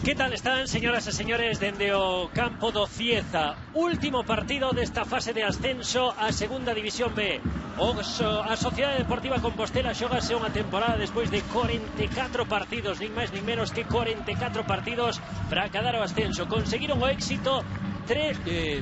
Que tal están, señoras e señores, dende o campo do Cieza? Último partido desta fase de ascenso á segunda división B. A Sociedade Deportiva Compostela xógase unha temporada despois de 44 partidos, nin máis nin menos que 44 partidos para acadar o ascenso. Conseguiron o éxito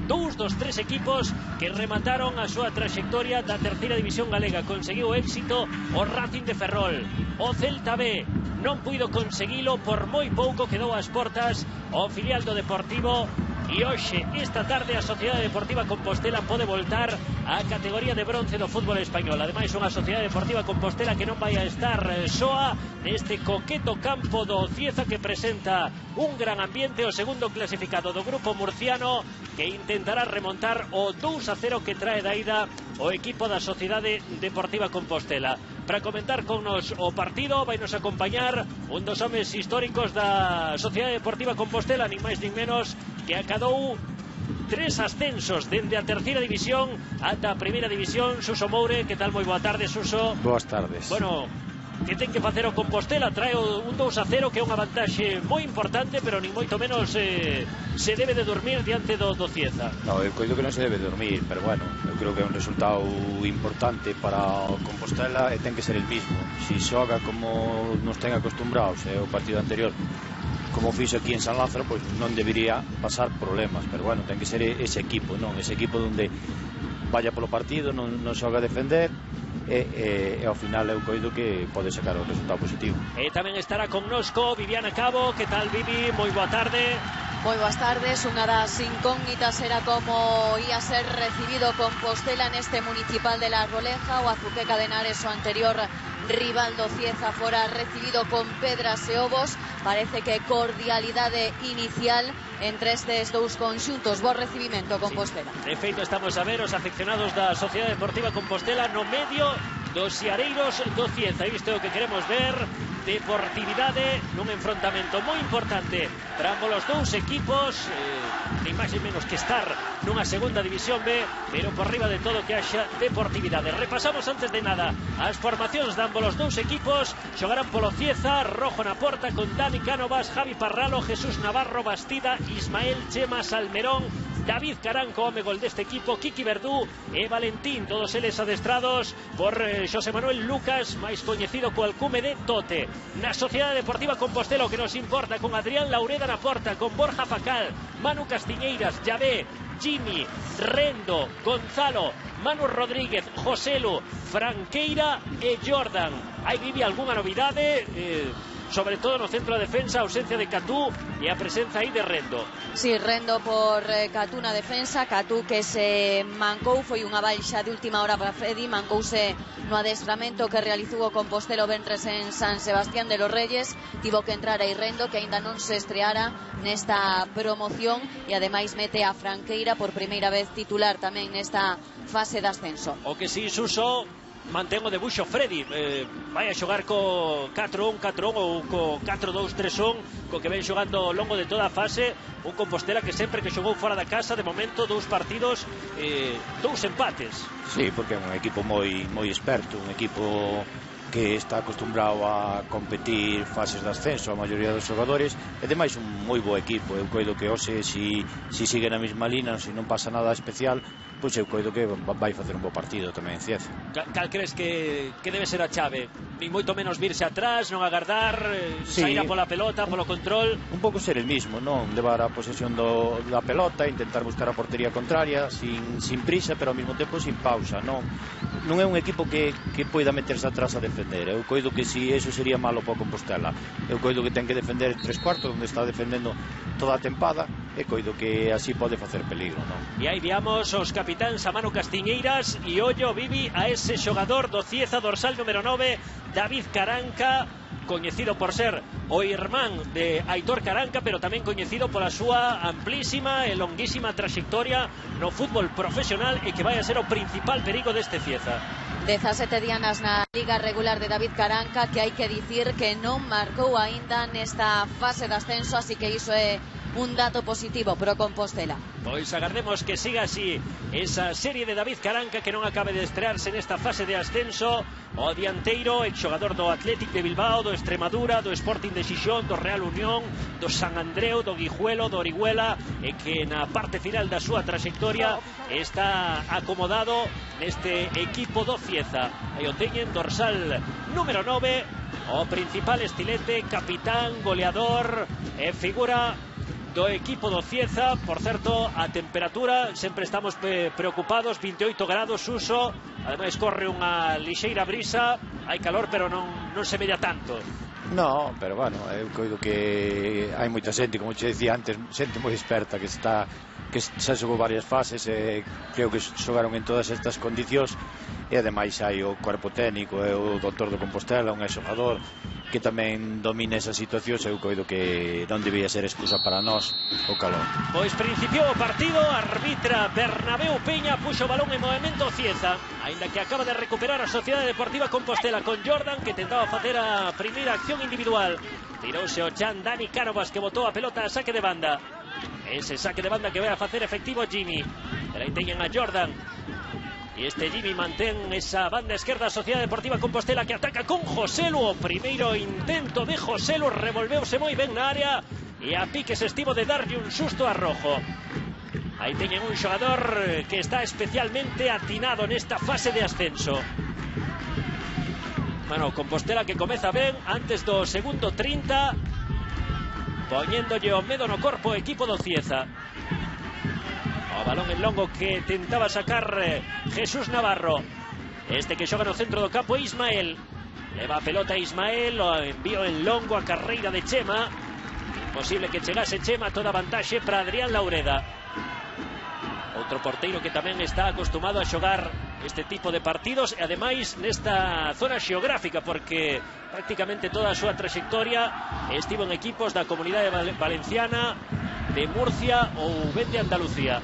dous dos tres equipos que remataron a súa traxectoria da terceira división galega. Conseguiu o éxito o Racing de Ferrol. O Celta B non puido conseguilo, por moi pouco quedou ás portas o filial do Deportivo. E hoxe, esta tarde, a Sociedade Deportiva Compostela pode voltar á categoría de bronce do fútbol español. Ademais, unha Sociedade Deportiva Compostela que non vai a estar soa neste coqueto campo do Cieza, que presenta un gran ambiente, o segundo clasificado do grupo murciano, que intentará remontar o 2-0 que trae da ida o equipo da Sociedade Deportiva Compostela. Para comentar connos o partido vai nos acompañar un dos homes históricos da Sociedade Deportiva Compostela, nin máis nin menos que acadou 3 ascensos dende a terceira división ata a primeira división. Suso Moure, que tal? Moi boa tarde, Suso. Boas tardes. Bueno, que ten que facer o Compostela? Trae un 2-0 que é unha vantaxe moi importante, pero nin moito menos se debe de dormir diante do Cieza. No, eu coido que non se debe dormir, pero bueno, eu creo que é un resultado importante para o Compostela e ten que ser el mismo. Si xoga como nos ten acostumbrados o partido anterior, como fixo aquí en San Lázaro, pois non debería pasar problemas, pero bueno, ten que ser ese equipo, non? Ese equipo onde vaya polo partido, non xoga a defender e ao final eu coido que pode sacar o resultado positivo. E tamén estará connosco Viviana Cabo. Que tal, Vivi? Moi boa tarde. Moi boas tardes. Unha das incógnitas era como ia ser recibido Compostela neste municipal de La Roleja. O Azuqueca de Henares, o anterior rival do Cieza, fora recibido con pedras e ovos. Parece que cordialidade inicial entre estes dous conxuntos. Bo recibimento, Compostela. De feito, estamos a ver os afeccionados da Sociedade Deportiva Compostela no medio dos Xiareiros do Cieza. Isto é o que queremos ver. Deportividade nun enfrontamento moi importante para ambos os dous equipos, nin máis nin menos que estar nunha segunda división B, pero por riba de todo que haxa deportividade. Repasamos antes de nada as formacións de ambos os dous equipos. Xogarán polo Cieza: Rojo na porta con Dani Cánovas, Javi Parralo, Jesús Navarro, Bastida, Ismael Chema Salmerón, David Caranco, home gol deste equipo, Kiki Verdú e Valentín, todos eles adestrados por Xosé Manuel Lucas, máis coñecido co alcume de Tote. Na Sociedade Deportiva Compostela, o que nos importa, con Adrián Laureda na porta, con Borja Facal, Manu Castiñeiras, Javé, Jimmy, Rendo, Gonzalo, Manu Rodríguez, Joselu, Franqueira e Jordan. Hai, Vivi, algunha novidade? Sobre todo no centro de defensa, a ausencia de Catú e a presenza aí de Rendo. Si, Rendo por Catú na defensa. Catú que se mancou, foi unha baixa de última hora para Freddy, mancouse no adestramento que realizou o Compostelo venres en San Sebastián de los Reyes. Tivo que entrar aí Rendo, que aínda non se estreara nesta promoción, e ademais mete a Franqueira por primeira vez titular tamén nesta fase de ascenso. O que si, Suso, mantén o debuxo Freddy, vai a xogar co 4-1-4-1 ou co 4-2-3-1, co que ven xogando ao longo de toda a fase. Un Compostela que sempre que xogou fora da casa, de momento 2 partidos, 2 empates. Sí, porque é un equipo moi experto, un equipo que está acostumbrado a competir fases de ascenso, a maioría dos xogadores, e demais un moi bo equipo. Eu coido que hoxe, si sigue na mesma línea, se non pasa nada especial, pois eu coido que vai facer un bo partido tamén en Cieza. Cal crees que debe ser a chave? Ni moito menos virse atrás, non agardar, sair a pola pelota, polo control. Un pouco ser el mismo, non levar a posesión da pelota, intentar buscar a portería contraria sin prisa, pero ao mesmo tempo sin pausa. Non é un equipo que poida meterse atrás a defender. Eu coido que si eso sería malo para Compostela. Eu coido que ten que defender 3/4, onde está defendendo toda a tempada, e coido que así pode facer peligro, non? E aí viamos os capitáns, a Manu Castiñeiras e ollo, Vivi, a ese xogador do Cieza, dorsal número 9, David Caranca, coñecido por ser o irmán de Aitor Caranca, pero tamén coñecido pola súa amplísima e longuísima traxectoria no fútbol profesional, e que vai a ser o principal perigo deste Cieza. 17 dianas na liga regular de David Caranca, que hai que dicir que non marcou aínda nesta fase de ascenso, así que iso é un dato positivo pro Compostela. Pois agardemos que siga así esa serie de David Caranca, que non acabe de estrearse nesta fase de ascenso. O dianteiro, el xogador do Athletic de Bilbao, do Extremadura, do Sporting de Xixón, do Real Unión, do San Andreu, do Guijuelo, do Orihuela, e que na parte final da súa trayectoria está acomodado neste equipo do Cieza. Aí o teñen, dorsal número 9, o principal estilete, capitán, goleador e figura do equipo do Cieza. Por certo, a temperatura, sempre estamos preocupados, 28 grados uso, ademais corre unha lixeira brisa, hai calor pero non se mella tanto. No, pero bueno, eu coido que hai moita xente, como che dicía antes, xente moi experta que xa xogou varias fases, e creo que xogaron en todas estas condicións, e ademais hai o cuerpo técnico e o doutor do Compostela, un exxogador que tamén domina esa situación. Eu coido que non debía ser excusa para nós o calor. Pois principiou o partido, arbitra Bernabéu Peña, puxo o balón en movimento Cieza, aínda que acaba de recuperar a Sociedade Deportiva Compostela con Jordan, que tentaba facer a primeira acción individual. Tirouse o chan Dani Cánovas, que botou a pelota a saque de banda. Ese saque de banda que vai a facer efectivo Jimmy, pero aí teñen a Jordan, e este Jimmy mantén esa banda esquerda. Sociedade Deportiva Compostela que ataca con Joselu. O primeiro intento de Joselu, revolveuse moi ben na área e a piques estivo de darlle un susto a Rojo. Aí teñen un xogador que está especialmente atinado nesta fase de ascenso. Bueno, Compostela que comeza ben antes do segundo 30, poñéndolle o medo no corpo o equipo do Cieza. O balón en longo que tentaba sacar Jesús Navarro, este que xoga no centro do campo. Ismael leva a pelota a Ismael, o envío en longo a carreira de Chema, imposible que chegase Chema, toda vantaxe para Adrián Laureda, outro porteiro que tamén está acostumado a xogar este tipo de partidos, e ademais nesta zona xeográfica, porque prácticamente toda a súa trayectoria estivo en equipos da Comunidade Valenciana, de Murcia ou ben de Andalucía.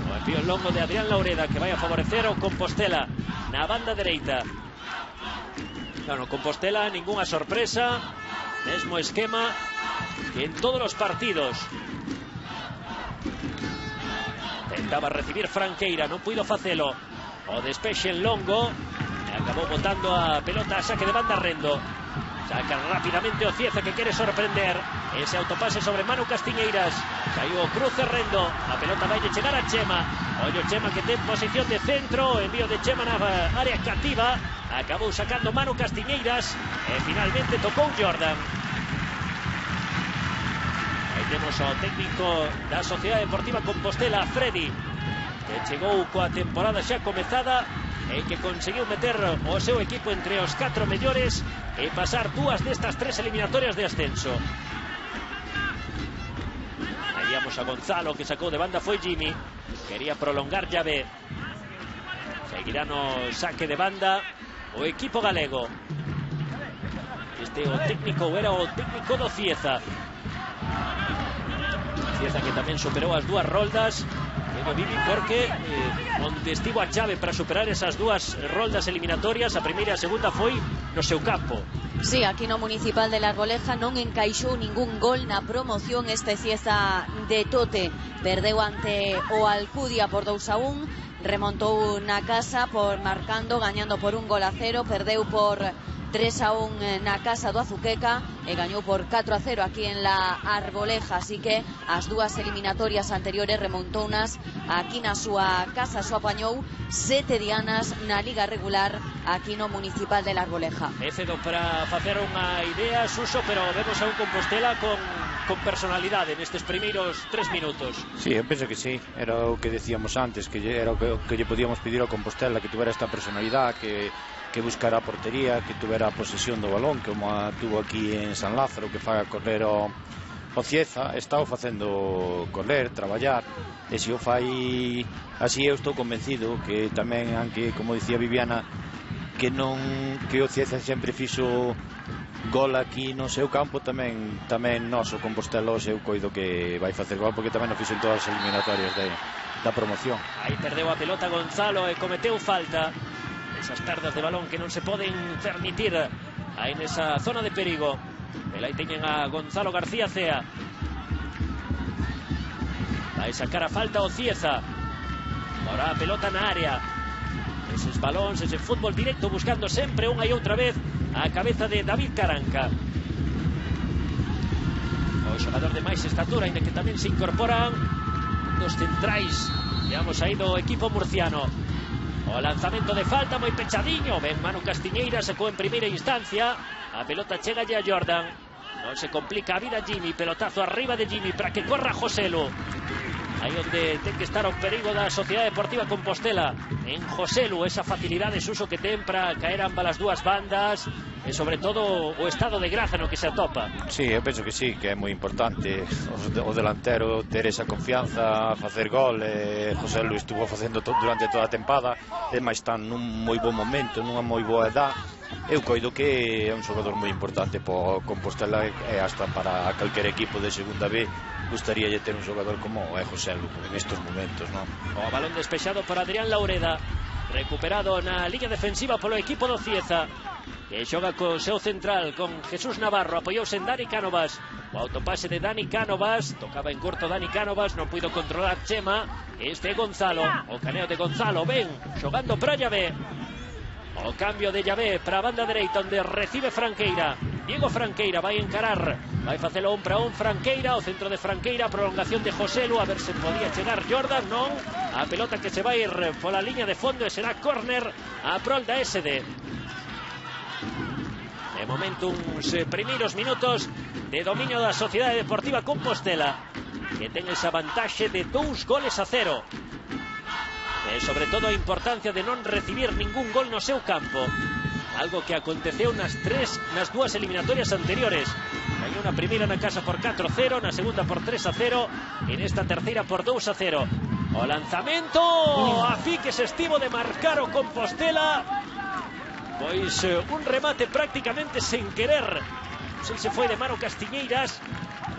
O envío longo de Adrián Laureda, que vai a favorecer ao Compostela na banda dereita. Bueno, Compostela, ningunha sorpresa, mesmo esquema que en todos os partidos. Tentaba recibir Franqueira, non puido facelo. O despexe en longo, e acabou botando a pelota a saque de banda Rendo. Saca rápidamente o Cieza, que quere sorprender. Ese autopase sobre Manu Castiñeiras. Caiu o cruce Rendo. A pelota vai de chegar a Chema. Ollo Chema, que ten posición de centro. Envío de Chema na área cativa. Acabou sacando Manu Castiñeiras. E finalmente tocou Jordan. Aí temos o técnico da Sociedade Deportiva Compostela, Freddy, que chegou coa temporada xa comezada e que conseguiu meter o seu equipo entre os 4 mellores e pasar dúas destas 3 eliminatorias de ascenso. Veíamos a Gonzalo, que sacou de banda foi Jimmy, quería prolongar llave. Seguirá no saque de banda o equipo galego. Este o técnico, era o técnico do Cieza. Cieza que tamén superou as dúas roldas, porque onde estivo a chave para superar esas dúas roldas eliminatorias, a primeira e a segunda, foi no seu campo. Sí, aquí no Municipal de la Arboleja non encaixou ningún gol na promoción este Cieza de Tote. Perdeu ante o Alcudia por 2-1, remontou na casa marcando, gañando por 1-0, perdeu por 3-1 na casa do Azuqueca e gañou por 4-0 aquí en la Arboleja. Así que as dúas eliminatorias anteriores remontounas aquí na súa casa. Só apañou 7 dianas na liga regular aquí no Municipal de la Arboleja. É cedo para facer unha idea, Suso, pero vemos a un Compostela con personalidade nestes primeiros 3 minutos. Sí, eu penso que sí, era o que decíamos antes, que era o que lle podíamos pedir ao Compostela, que tuvera esta personalidade, que buscara a portería, que tuvera a posesión do balón, como a tuvo aquí en San Lázaro, que faga correr o Cieza. Está o facendo correr, traballar, e se o fai así, eu estou convencido que tamén, aunque, como dicía Viviana, que o Cieza sempre fixo gol aquí no seu campo, tamén nós, o Compostela, eu coido que vai facer gol, porque tamén o fixo en todas as eliminatorias da promoción. Aí perdeu a pelota Gonzalo e cometeu falta. Esas perdas de balón que non se poden permitir aí nesa zona de perigo. Aí teñen a Gonzalo García Cea. Vai sacar a falta o Cieza. Ahora a pelota na área. Eses balóns, ese fútbol directo, buscando sempre unha e outra vez a cabeza de David Caranca. O xogador de máis estatura, ainda que tamén se incorporan dos centrais, veamos aí do equipo murciano. O lanzamento de falta moi pechadiño. Ben, Manu Castiñeira sacou en primeira instancia. A pelota chega a Jordan. Non se complica a vida Jimmy. Pelotazo arriba de Jimmy para que corra Joselu. Aí onde ten que estar o perigo da Sociedade Deportiva Compostela. En Joselu, esa facilidade de uso que ten para caer ambas as dúas bandas. E sobre todo o estado de graza no que se atopa. Sí, eu penso que sí, que é moi importante o delantero ter esa confianza, facer gol. José Luis estuvo facendo durante toda a tempada, e máis está nun moi bon momento, nunha moi boa edad. Eu coido que é un xogador moi importante para Compostela e hasta para calquer equipo de segunda B gustaría ter un xogador como é José Luis en estos momentos, non? O balón despexado por Adrián Laureda, recuperado na liña defensiva polo equipo do Cieza, que xoga co seu central, con Jesús Navarro. Apoiouse en Dani Cánovas. O autopase de Dani Cánovas, tocaba en corto Dani Cánovas, non puido controlar Chema. Este é Gonzalo, o caneo de Gonzalo, ben, xogando para Llavé. O cambio de Llavé para a banda dereita, onde recibe Franqueira. Diego Franqueira vai encarar, vai facelo un para un Franqueira, o centro de Franqueira, prolongación de Joselu, a ver se podía chegar Jordan, non, a pelota que se vai ir pola liña de fondo e será córner a prol da SD. De momento uns primeiros minutos de dominio da Sociedade Deportiva Compostela, que ten esa vantaxe de 2-0. E sobre todo a importancia de non recibir ningún gol no seu campo, algo que aconteceu nas dúas eliminatorias anteriores. Hai unha primeira na casa por 4-0, na segunda por 3-0 e nesta terceira por 2-0. O lanzamento a fi que se estivo de marcar o Compostela. Pois un remate prácticamente sen querer. Se foi de Manu Castiñeiras,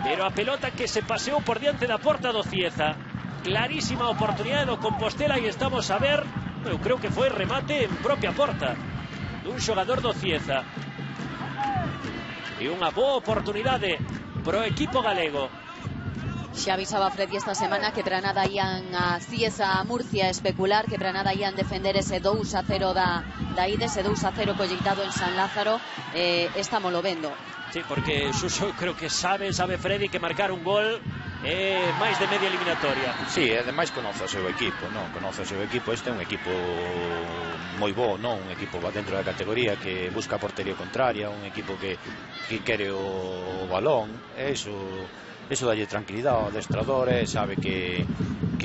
pero a pelota que se paseou por diante da porta do Cieza. Clarísima oportunidade do Compostela e estamos a ver, eu creo que foi remate en propia porta dun xogador do Cieza. E unha boa oportunidade pro equipo galego. Xa avisaba Freddy esta semana que para nada ian a Cieza a Murcia a especular, que para nada ian defender ese 2-0 da ida, ese 2-0 colleitado en San Lázaro. Estámoslo vendo. Sí, porque Suso creo que sabe Freddy que marcar un gol é máis de media eliminatoria. Sí, e ademais conoce o seu equipo, non? Conoce o seu equipo, este é un equipo moi bo, non? Un equipo dentro da categoría que busca a portería contraria, un equipo que quere o balón, e iso dalle tranquilidade ao adestrador, e sabe que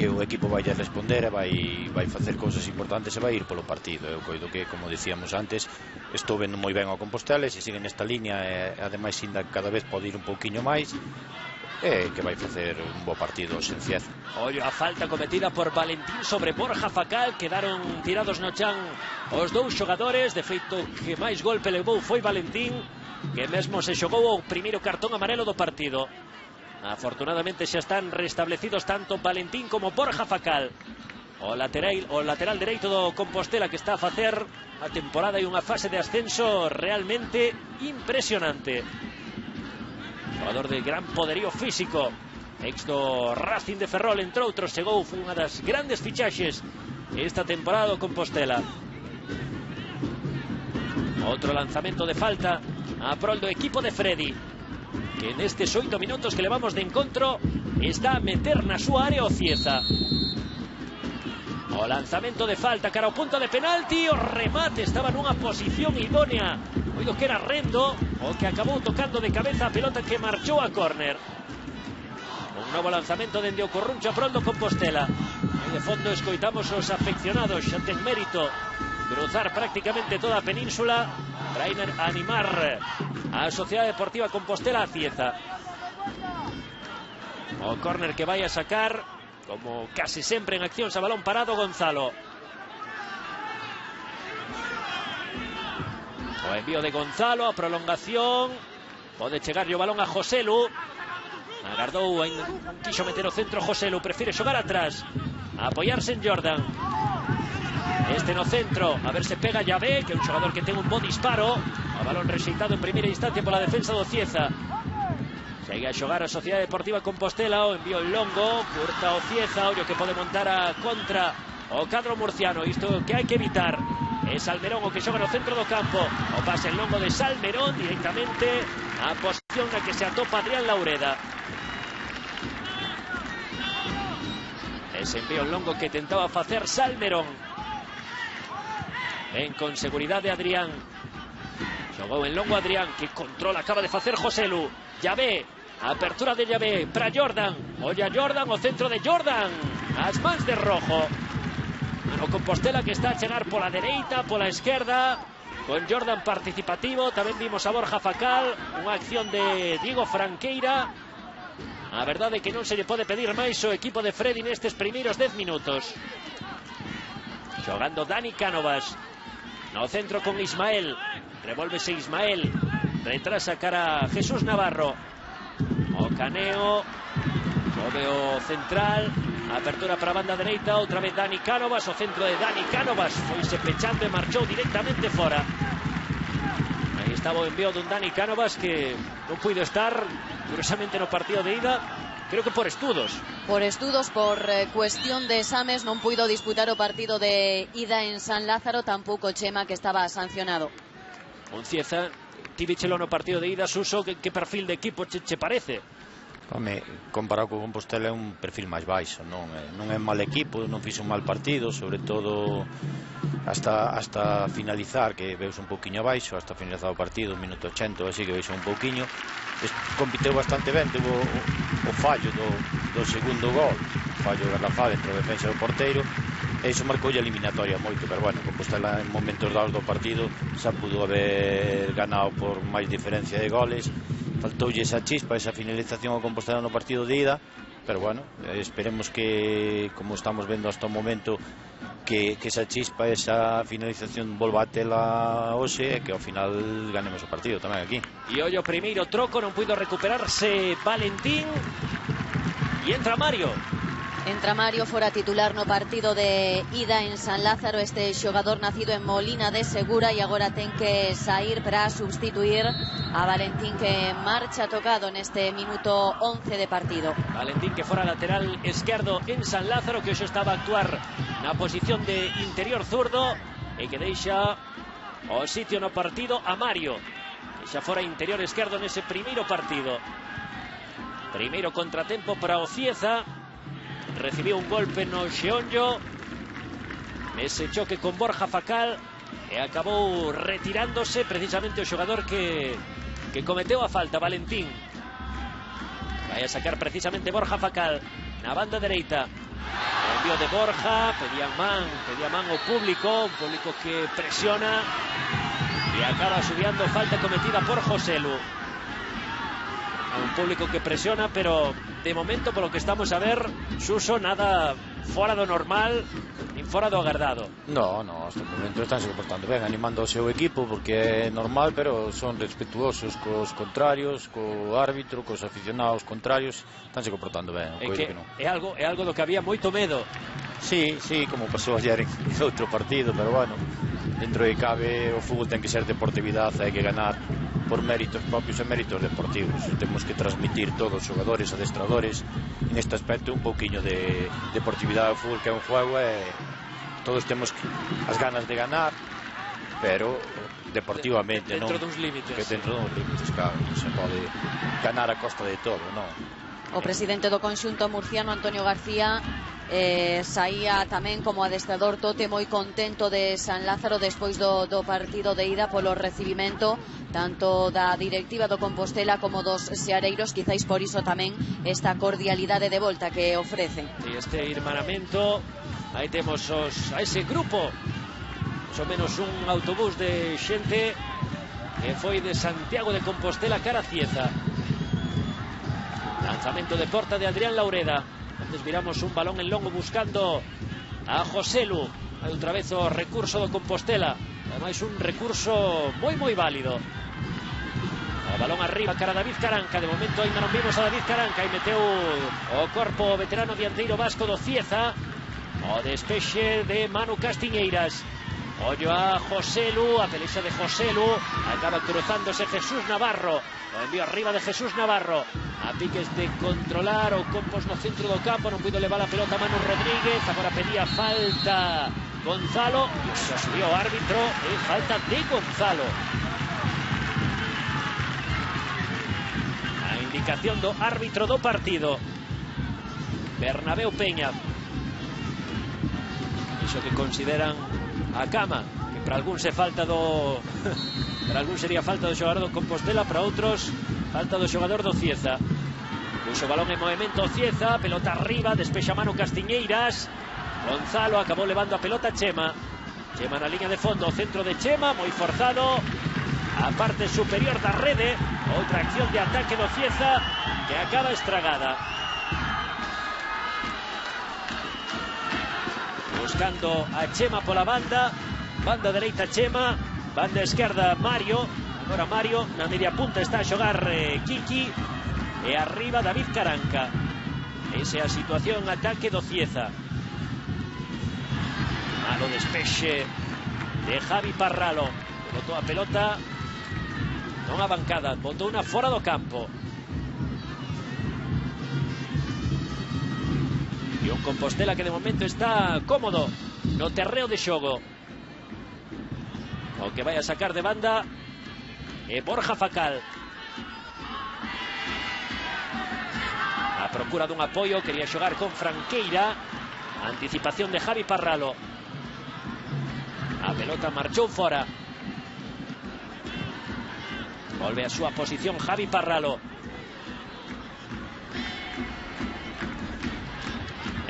o equipo vai a responder e vai facer cousas importantes e vai ir polo partido. Eu coido que, como dicíamos antes, estou vendo moi ben ao Compostela, e se sigue nesta línea e ademais ainda cada vez pode ir un pouquiño máis, que vai facer un bo partido esencial. Ollo a falta cometida por Valentín sobre Borja Facal. Quedaron tirados no chan os dous xogadores. De feito, que máis golpe levou foi Valentín, que mesmo se xogou o primeiro cartón amarelo do partido. Afortunadamente xa están restablecidos tanto Valentín como Borja Facal. O lateral dereito do Compostela, que está a facer a temporada e unha fase de ascenso realmente impresionante. Xogador de gran poderío físico, ex do Racing de Ferrol, entre outros. Chegou, foi unha das grandes fichaxes esta temporada do Compostela. Outro lanzamento de falta a prol do equipo de Freddy, que nestes 8 minutos que levamos de encontro está a meter na súa área o Cieza. O lanzamento de falta cara ao punto de penalti. O remate estaba nunha posición idónea, oído que era Rendo o que acabou tocando de cabeza a pelota que marchou a córner. Un novo lanzamento dende o Corruncho a prol do Compostela. Aí de fondo escoitamos os afeccionados. Xa ten mérito cruzar prácticamente toda a península para animar a Sociedade Deportiva Compostela a Cieza. O córner que vai a sacar, como casi sempre en accións a balón parado, Gonzalo. O envío de Gonzalo, a prolongación. Pode chegarlle o balón a Joselu. Agardou, quixo meter o centro Joselu, prefire xogar atrás, a apoiarse en Jordan. Este no centro, a ver se pega Llavé, que é un xogador que ten un bo disparo. O balón rexeitado en primeira instancia pola defensa do Cieza. Segue a xogar a Sociedade Deportiva Compostela. O envío en longo, curta o Cieza. Ollo que pode montar a contra o cadro murciano. Isto que hai que evitar. É Salmerón o que xoga no centro do campo. O pase en longo de Salmerón directamente a posición na que se atopa Adrián Laureda. Ese envío en longo que tentaba facer Salmerón. Ven con seguridade de Adrián. Xogou en longo Adrián, que controla, acaba de facer Joselu. Llavé, apertura de Llavé para Jordan. Olla Jordan, o centro de Jordan. As mans de Rojo. O Compostela que está a chegar pola dereita, pola esquerda, con Jordan participativo. Tamén vimos a Borja Facal, unha acción de Diego Franqueira. A verdade é que non se lle pode pedir máis o equipo de Freddy nestes primeiros 10 minutos. Xogando Dani Cánovas no centro con Ismael. Revolvese Ismael, retrasa cara a Jesús Navarro. O Caneo, come o central. Apertura para a banda dereita, outra vez Dani Cánovas. O centro de Dani Cánovas foise pechando e marchou directamente fora. Aí estaba o envío dun Dani Cánovas que non puido estar, curiosamente, no partido de ida. Creo que por estudos. Por estudos, por cuestión de exames, non puido disputar o partido de ida en San Lázaro. Tampouco Chema, que estaba sancionado. Un Cieza, Tibichelo no partido de ida. Suso, que perfil de equipo che parece? Home, comparado con Compostela é un perfil máis baixo, non é mal equipo, non fixo un mal partido, sobre todo hasta finalizar, que veus un pouquiño abaixo, hasta finalizar o partido, minuto 80, así que veis un pouquiño. Compiteu bastante ben, tuvo o fallo do segundo gol, fallo garrafal entre o defensa e o porteiro, e iso marcou a eliminatoria moito, pero bueno, Compostela en momentos dados do partido xa pudo haber ganado por máis diferencia de goles. Faltoulle esa chispa, esa finalización ao Compostela no partido de ida, pero bueno, esperemos que, como estamos vendo hasta o momento, que esa chispa, esa finalización volva a tela hoxe e que ao final ganemos o partido tamén aquí. E ollo, primeiro troco, non puido recuperarse Valentín e entra Mario. Entra Mario, fora titular no partido de ida en San Lázaro. Este xogador nacido en Molina de Segura e agora ten que sair para substituir a Valentín, que marcha tocado neste minuto 11 de partido. Valentín que fora lateral esquerdo en San Lázaro, que hoxe estaba a actuar na posición de interior zurdo e que deixa o sitio no partido a Mario, que xa fora interior esquerdo nese primeiro partido. Primeiro contratempo para o Cieza. Recibiu un golpe no xeonllo nese choque con Borja Facal e acabou retirándose precisamente o xogador que cometeu a falta, Valentín. Vai a sacar precisamente Borja Facal na banda dereita. O envío de Borja, pedía man o público, un público que presiona e acaba subiando falta cometida por Joselu. Un público que presiona, pero de momento, polo que estamos a ver, Suso, nada fora do normal nin fora do agardado. No, hasta o momento están se comportando ben, animando o seu equipo, porque é normal, pero son respetuosos cos contrarios, co árbitro, cos aficionados contrarios, están se comportando ben. É algo do que había moito medo. Sí, como pasou ayer en outro partido, pero bueno, dentro de cabe o fútbol ten que ser deportividade, hai que ganar por méritos propios e méritos deportivos. Temos que transmitir todos os xogadores, adestradores, neste aspecto un pouquiño de deportividade do fútbol, que é un juego, e todos temos as ganas de ganar, pero deportivamente, dentro duns límites. Que dentro duns límites, claro, non se pode ganar a costa de todo, non? O presidente do conxunto murciano, Antonio García, saía tamén como adestrador Tote moi contento de San Lázaro despois do partido de ida, polo recibimento tanto da directiva do Compostela como dos seareiros. Quizáis por iso tamén esta cordialidade de volta que ofrecen. E este irmanamento, aí temos a ese grupo, máis ou menos un autobús de xente que foi de Santiago de Compostela cara a Cieza. Lanzamento de porta de Adrián Laureda. Antes viramos un balón en longo buscando a Joselu. Hai outra vez o recurso do Compostela, ademais un recurso moi válido. O balón arriba cara a David Caranca. De momento ainda non vimos a David Caranca, e meteu o corpo veterano dianteiro vasco do Cieza. O despexe de Manu Castiñeiras. Ollo a Joselu, a pelexa de Joselu, acaba cruzándose Jesús Navarro, o envío arriba de Jesús Navarro, a piques de controlar o Compos no centro do campo, non puido levar a pelota a Manu Rodríguez, agora pedía falta Gonzalo, e se subiu o árbitro, falta de Gonzalo. A indicación do árbitro do partido, Bernabéu Peña. Iso que consideran a cama, que para algún se falta do para algún sería falta do xogador do Compostela, para outros falta do xogador do Cieza. Puxo o balón en movimento Cieza, pelota arriba, despexa Manu Castiñeiras, Gonzalo acabou levando a pelota Chema na liña de fondo, centro de Chema, moi forzado a parte superior da rede, outra acción de ataque do Cieza que acaba estragada. Buscando a Chema pola banda dereita Chema, banda esquerda Mario, agora Mario, na media punta está a xogar Kiki, e arriba David Caranca. Esa é a situación ataque do Cieza. Malo despexe de Javi Parralo, botou a pelota non a bancada, botou unha fora do campo. E un Compostela que de momento está cómodo no terreo de xogo. O que vai a sacar de banda é Borja Facal. A procura dun apoio, quería xogar con Franqueira. Anticipación de Javi Parralo. A pelota marchou fora. Volve a súa posición Javi Parralo.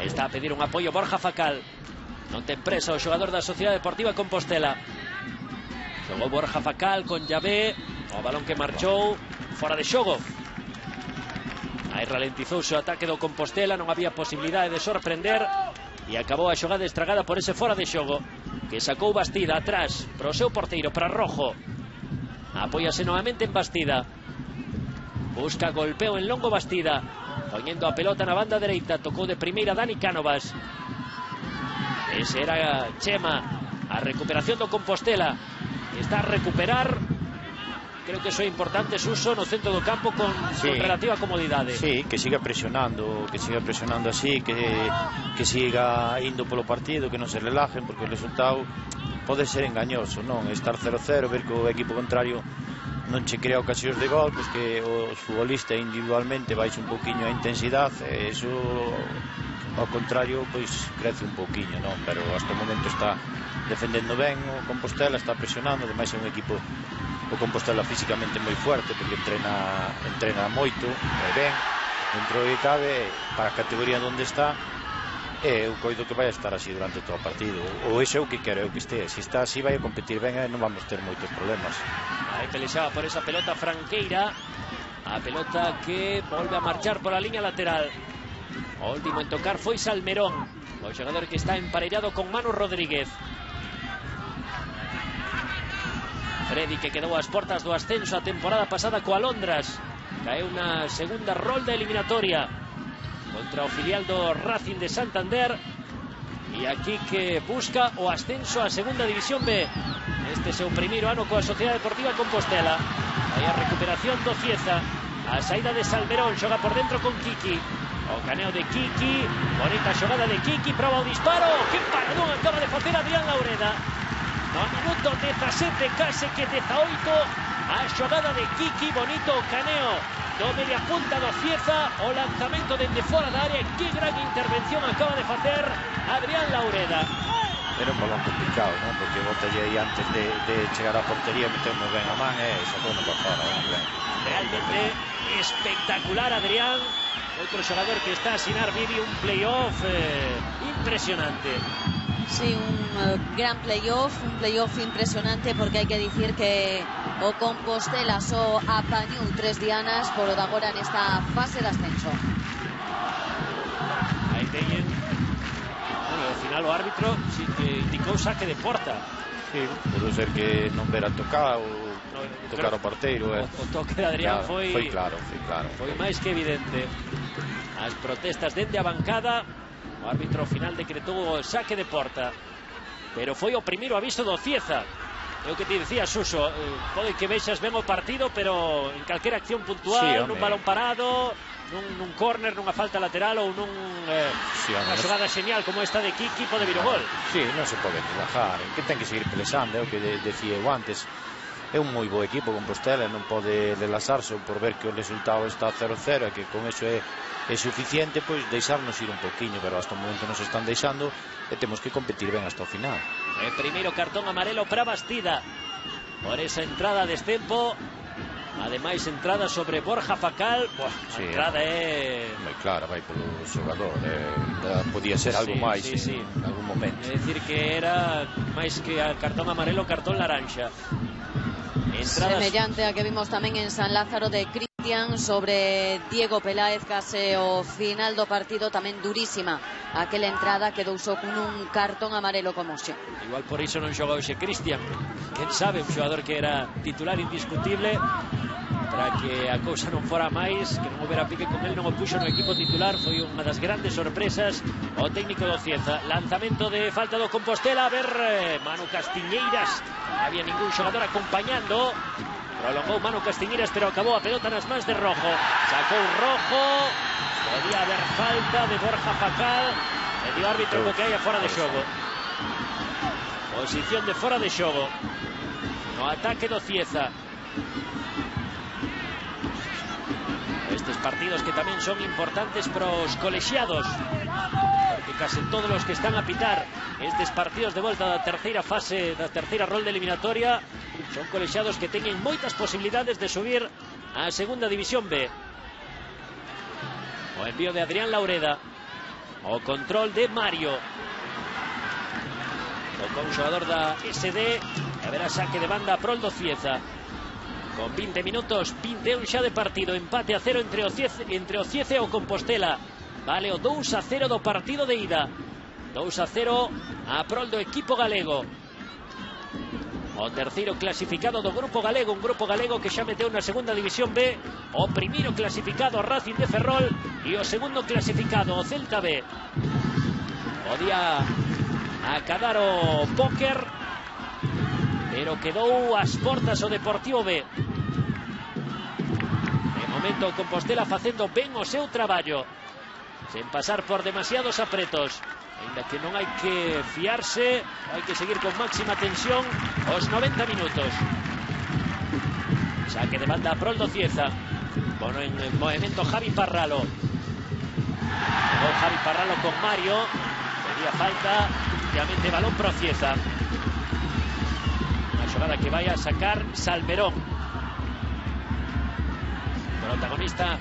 Está a pedir un apoio Borja Facal. Non ten presa o xogador da Sociedade Deportiva Compostela. Xogou Borja Facal con Llavé. O balón que marchou fora de xogo. Aí ralentizouse o ataque do Compostela. Non había posibilidade de sorprender. E acabou a xogada estragada por ese fora de xogo que sacou Bastida atrás para o seu porteiro, para Rojo. Apóiase novamente en Bastida. Busca golpeo en longo Bastida, poñendo a pelota na banda dereita. Tocou de primeira Dani Cánovas. Ese era Chema. A recuperación do Compostela. Está a recuperar. Creo que iso é importante, Suso, no centro do campo con relativa comodidade. Sí, que siga presionando así, que siga indo polo partido, que non se relajen, porque o resultado pode ser engañoso, non? Estar 0-0, ver que o equipo contrario non che crea ocasións de gol, pois que os futbolistas individualmente vais un poquinho a intensidade, e iso ao contrario pois crece un poquinho, non? Pero hasta o momento está defendendo ben o Compostela, está presionando, ademais é un equipo, o Compostela físicamente moi fuerte, porque entrena moito, moi ben, dentro do que cabe, para a categoría onde está. Eu coido que vai estar así durante todo o partido, ou iso é o que quero eu que este. Se está así vai a competir ben e non vamos ter moitos problemas. Aí pelexaba por esa pelota Franqueira, a pelota que volve a marchar por a liña lateral. O último en tocar foi Salmerón, o xogador que está emparellado con Manu Rodríguez. Freddy, que quedou ás portas do ascenso a temporada pasada coa Londras, caeu na segunda rolda eliminatoria contra o filial do Racing de Santander, e aquí que busca o ascenso a segunda división B. Este seu primeiro ano coa Sociedade Deportiva Compostela. Aí a recuperación do Cieza, a saída de Salmerón, xoga por dentro con Kiki, o caneo de Kiki, bonita xogada de Kiki, proba o disparo, que paradón acaba de facer Adrián Laureda. No minuto 17, case que 18, a xogada de Kiki, bonito caneo do media punta do Cieza, o lanzamento dende fora da área. Que gran intervención acaba de facer Adrián Laureda. Era un balón complicado, non? Porque botalle aí antes de chegar á portería, meteu moi ben a man e sacou no para fora. Realmente espectacular Adrián, outro xogador que está a asinar Vivi un playoff impresionante. Sí, un gran playoff impresionante, porque hai que dicir que o Compostela só apañou 3 dianas por o de agora nesta fase de ascenso. Aí teñen, bueno, ao final o árbitro sí que indicou saque de porta. Sí, pode ser que non vera tocar ou tocar o porteiro. O toque de Adrián foi claro. Foi máis que evidente. As protestas dende a bancada. O árbitro final decretou o saque de porta. pero foi o primeiro aviso do Cieza. É o que te dicía, Suso, pode que vexas ben o partido, pero en calquera acción puntual, nun balón parado, nun córner, nunha falta lateral ou unha xogada genial como esta de Kiki, pode vir o gol. Sí, non se pode relajar, que ten que seguir pelexando, é o que decía eu antes. É un moi bo equipo Compostela, non pode relaxarse por ver que o resultado está 0-0 e que con eso é suficiente, pois deixarnos ir un poquinho, pero hasta o momento nos están deixando e temos que competir ben hasta o final. El primeiro cartón amarelo para Bastida por esa entrada a destempo. Ademais, entrada sobre Borja Facal. A entrada é moi clara, vai polo xogador, podía ser algo máis en algún momento. É dicir que era máis que a cartón amarelo, cartón laranxa. Semellante a que vimos tamén en San Lázaro de Cristian sobre Diego Peláez case o final do partido, tamén durísima aquela entrada, quedou só con un cartón amarelo como xe. Igual por iso non xoga hoxe Cristian, quen sabe, un xogador que era titular indiscutible, para que a cousa non fora máis, que non houbera pique con el, non o puxo no equipo titular. Foi unha das grandes sorpresas o técnico do Cieza. Lanzamento de falta do Compostela, a ver, Manu Castiñeiras, había ningún xogador acompañando, prolongou Manu Castiñeiras, pero acabou a pelota nas mans de Rojo, sacou Rojo, podía haber falta de Borja Facal, e dio árbitro co que hai fora de xogo. Posición de fora de xogo no ataque do Cieza. Estes partidos que tamén son importantes para os colexiados, porque case todos os que están a pitar estes partidos de volta da terceira fase, da terceira rolda eliminatoria, son colexiados que teñen moitas posibilidades de subir á segunda división B. O envío de Adrián Laureda, o control de Mario, tocou un xogador da SD, a ver a saque de banda prol do Cieza. Con 20 minutos, 21 xa de partido, empate a 0 entre o Cieza e o Compostela. Vale o 2-0 do partido de ida. 2-0 a prol do equipo galego. O terceiro clasificado do grupo galego, un grupo galego que xa meteu na segunda división B, o primeiro clasificado Racing de Ferrol e o segundo clasificado o Celta B. Podía acadar o póker, pero quedou ás portas o Deportivo B. De momento o Compostela facendo ben o seu traballo, sen pasar por demasiados apretos. Ainda que non hai que fiarse, hai que seguir con máxima tensión os 90 minutos. Saque de banda a prol do Cieza. Bueno, en movimento Javi Parralo. Llegou Javi Parralo con Mario. Pedía falta, efectivamente balón pro Cieza. Unha xogada que vai a sacar Salmerón, protagonista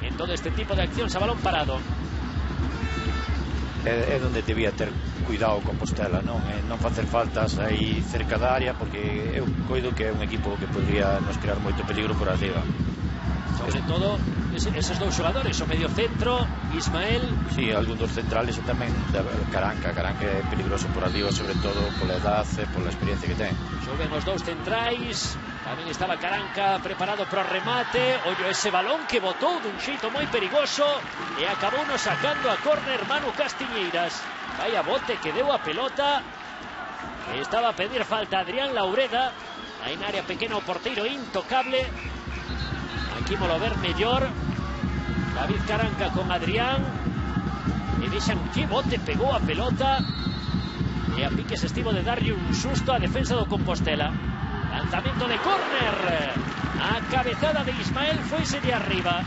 en todo este tipo de accións a balón parado. É onde debía ter cuidado Compostela, non facer faltas aí cerca da área, porque eu coido que é un equipo que podría nos crear moito peligro por arriba. Sobre todo eses dous xogadores, o medio centro, Ismael. Sí, algún dos centrales e tamén Caranca é peligroso por arriba, sobre todo pola edad e pola experiencia que ten. Xoven os dous centrais, tamén estaba Caranca preparado para o remate. Ollo ese balón que botou dun xeito moi perigoso e acabou nos sacando a córner Manu Castiñeiras. Vaya bote que deu a pelota, que estaba a pedir falta Adrián Laureda, aí na área pequena o porteiro intocable. Aquí molo ver mellor David Caranca con Adrián, e vexan que bote pegou a pelota, e a piques estivo de darlle un susto a defensa do Compostela. Lanzamento de córner, a cabezada de Ismael foise de arriba.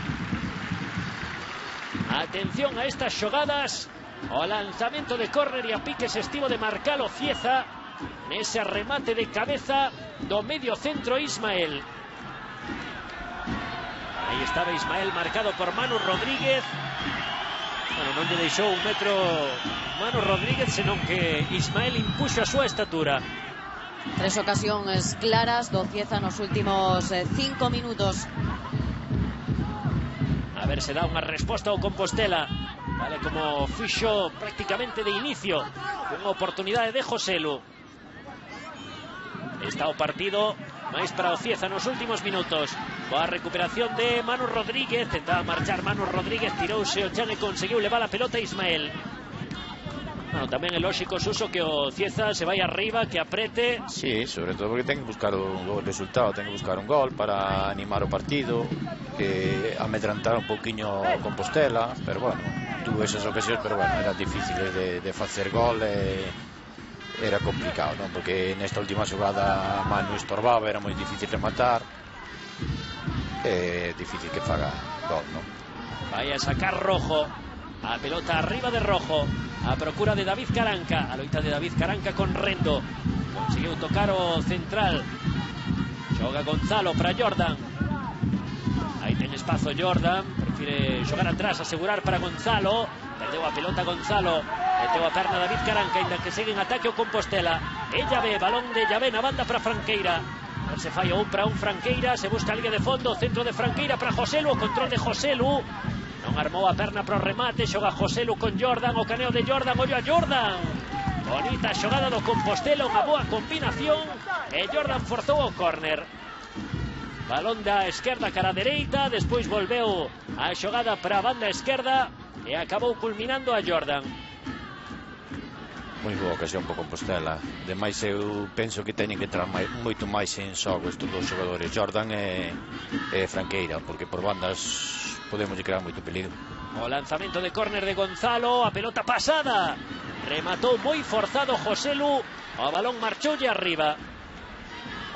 Atención a estas xogadas, o lanzamento de córner e a piques estivo de marcalo Cieza nese remate de cabeza do medio centro Ismael. Aí estaba Ismael marcado por Manu Rodríguez. Bueno, non lle deixou un metro Manu Rodríguez, senón que Ismael impuxo a súa estatura. Tres ocasións claras do Cieza nos últimos 5 minutos. A ver se dá unha resposta ao Compostela. Vale, como fixo prácticamente de inicio, unha oportunidade de Joselu. Está o partido máis para o Cieza nos últimos minutos. Boa recuperación de Manu Rodríguez. Tentaba marchar Manu Rodríguez, tirouse o chan e conseguiu levar a pelota a Ismael. Bueno, tamén é lógico, Suso, que o Cieza se vai arriba, que aprete. Sí, sobre todo porque ten que buscar un gol resultado, ten que buscar un gol para animar o partido, que amedrantar un pouquiño Compostela, pero bueno, tuvo esas ocasións, pero bueno, eran difíciles de facer gol, era complicado, non? Porque nesta última xogada Manu estorbaba, era moi difícil rematar, difícil que faga gol, non? Vai a sacar Rojo, a pelota arriba de Rojo, a procura de David Caranca, a loita de David Caranca con Rendo, conseguiu tocar o central, xoga Gonzalo para Jordan, aí ten espazo Jordan, prefire xogar atrás, asegurar para Gonzalo, perdeu a pelota Gonzalo, meteu a perna David Caranca, ainda que segue en ataque o Compostela, e Llavé, balón de Llavé na banda para Franqueira, non se falla un para un Franqueira, se busca a liga de fondo, centro de Franqueira para Joselu, o control de Joselu, non armou a perna para o remate, xoga Joselu con Jordan, o caneo de Jordan, ollo a Jordan, bonita xogada do Compostela, unha boa combinación, e Jordan forzou o córner, balón da esquerda cara a dereita, despois volveu a xogada para a banda esquerda e acabou culminando a Jordan. Moi boa ocasión para Compostela. Demais eu penso que teñen que entrar moito máis en xogo estes dous xogadores, Jordan e Franqueira, porque por bandas podemos crear moito peligro. O lanzamento de córner de Gonzalo, a pelota pasada, rematou moi forzado Joselu, o balón marchoulle arriba,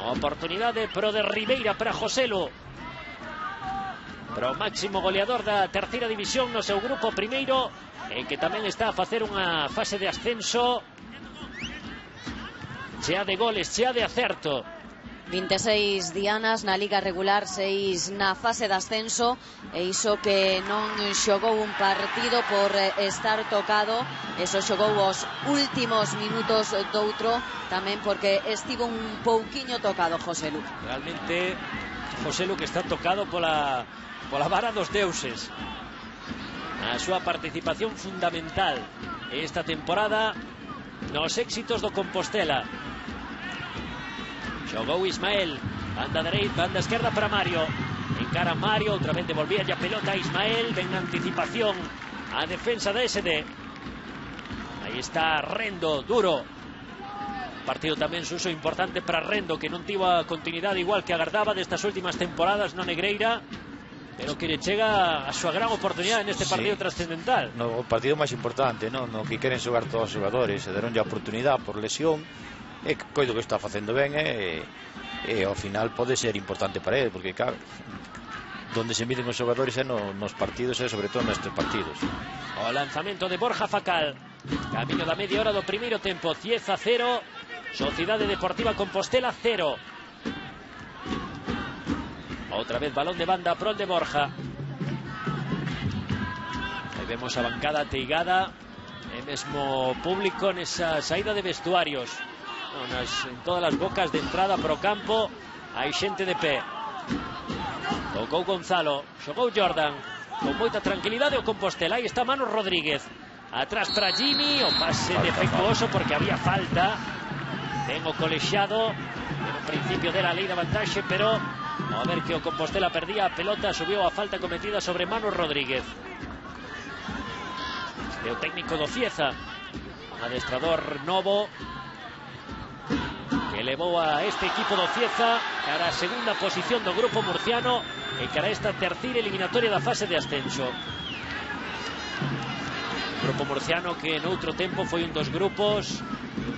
oportunidade pro de Ribeira para Joselu, pro máximo goleador da terceira división no seu grupo primeiro, e que tamén está a facer unha fase de ascenso chea de goles, chea de acerto. 26 dianas na liga regular, 6 na fase de ascenso, e iso que non xogou un partido por estar tocado, eso xogou os últimos minutos doutro, tamén porque estivo un pouquiño tocado Joselu. Realmente Joselu que está tocado pola vara dos deuses, a súa participación fundamental esta temporada nos éxitos do Compostela. Xogou Ismael, banda dereita, banda esquerda para Mario, encara Mario, outra vez devolvía a pelota a Ismael, ven na anticipación a defensa da SD, aí está Rendo, duro, partido tamén Suso importante para Rendo, que non tivo a continuidade igual que agardaba destas últimas temporadas no Negreira, pero que lle chega a súa gran oportunidade neste partido trascendental. No partido máis importante, no que queren xogar todos os xogadores, se deron a oportunidade por lesión, e coido que está facendo ben, e ao final pode ser importante para ele, porque claro, donde se miden os xogadores é nos partidos, e sobre todo nestes partidos. O lanzamento de Borja Facal, camiño da media hora do primeiro tempo, Cieza 0, Sociedade Deportiva Compostela 0. Outra vez balón de banda prol de Borja, aí vemos a bancada ateigada e mesmo público nesa saída de vestuarios, en todas as bocas de entrada pro campo hai xente de pé. Tocou Gonzalo, xogou Jordan con moita tranquilidade o Compostela, aí está Manu Rodríguez, atrás para Jimmy, o pase defectuoso porque había falta, ten o colexiado, en un principio dera a lei da vantaxe, pero a ver que o Compostela perdía a pelota, subiu a falta cometida sobre Manu Rodríguez. E o técnico do Cieza, un adestrador novo, que levou a este equipo do Cieza cara a segunda posición do grupo murciano e cara a esta terceira eliminatoria da fase de ascenso. Grupo murciano que noutro tempo foi un dos grupos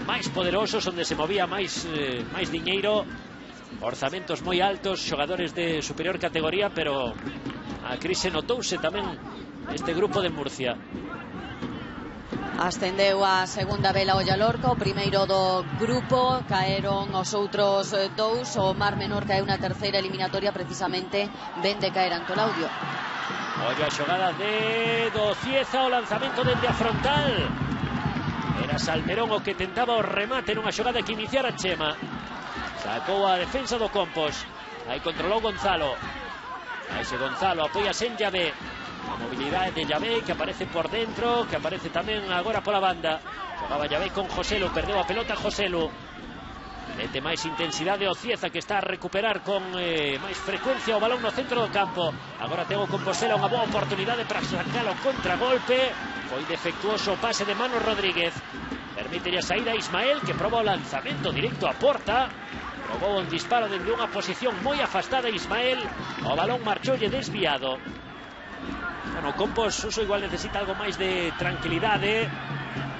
máis poderosos, onde se movía máis diñeiro, orzamentos moi altos, xogadores de superior categoría, pero a crise notouse tamén este grupo de Murcia. Ascendeu a segunda vela o Llorca, o primeiro do grupo, caeron os outros dous, o Mar Menor caeu na terceira eliminatoria, precisamente ven de caer Antolaudio. Ollo a xogada do Cieza, o lanzamento dende a frontal, era Salmerón o que tentaba o remate nunha xogada que iniciara Chema, sacou a defensa do Compos, aí controlou Gonzalo, aí se Gonzalo apoiase en Llavé, a mobilidade de Llavé que aparece por dentro, que aparece tamén agora pola banda, xogaba Llavé con Joselu, perdeu a pelota Joselu, mete máis intensidade o Cieza, que está a recuperar con máis frecuencia o balón no centro do campo, agora ten o Compostela unha boa oportunidade para sacar o contragolpe, Foi defectuoso o pase de Manu Rodríguez. Permite a saída a Ismael, que proba o lanzamento directo a porta. Probou un disparo dende unha posición moi afastada Ismael. O balón marchoulle desviado. Bueno, Compos Suso igual necesita algo máis de tranquilidade,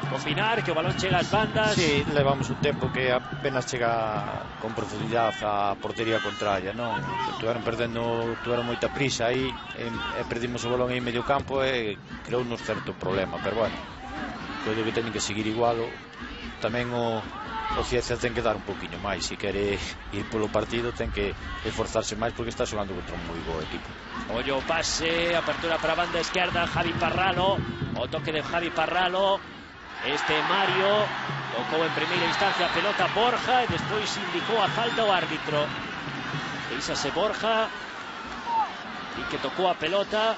combinar, que o balón chega ás bandas. Sí, levamos un tempo que apenas chega con profundidade a portería contraria, non? Tuveron moita prisa aí e perdimos o balón aí en medio campo e creounos certo problema, pero bueno, creo que teñen que seguir igual. Tamén o Cieza ten que dar un poquinho máis, se quere ir polo partido ten que esforzarse máis, porque está xogando contra un moi bo equipo. Ollo pase, apertura para a banda esquerda, Javi Parralo, o toque de Javi Parralo. Mario tocou en primeira instancia a pelota Borja e despois indicou a falta o árbitro. Deixase Borja e que tocou a pelota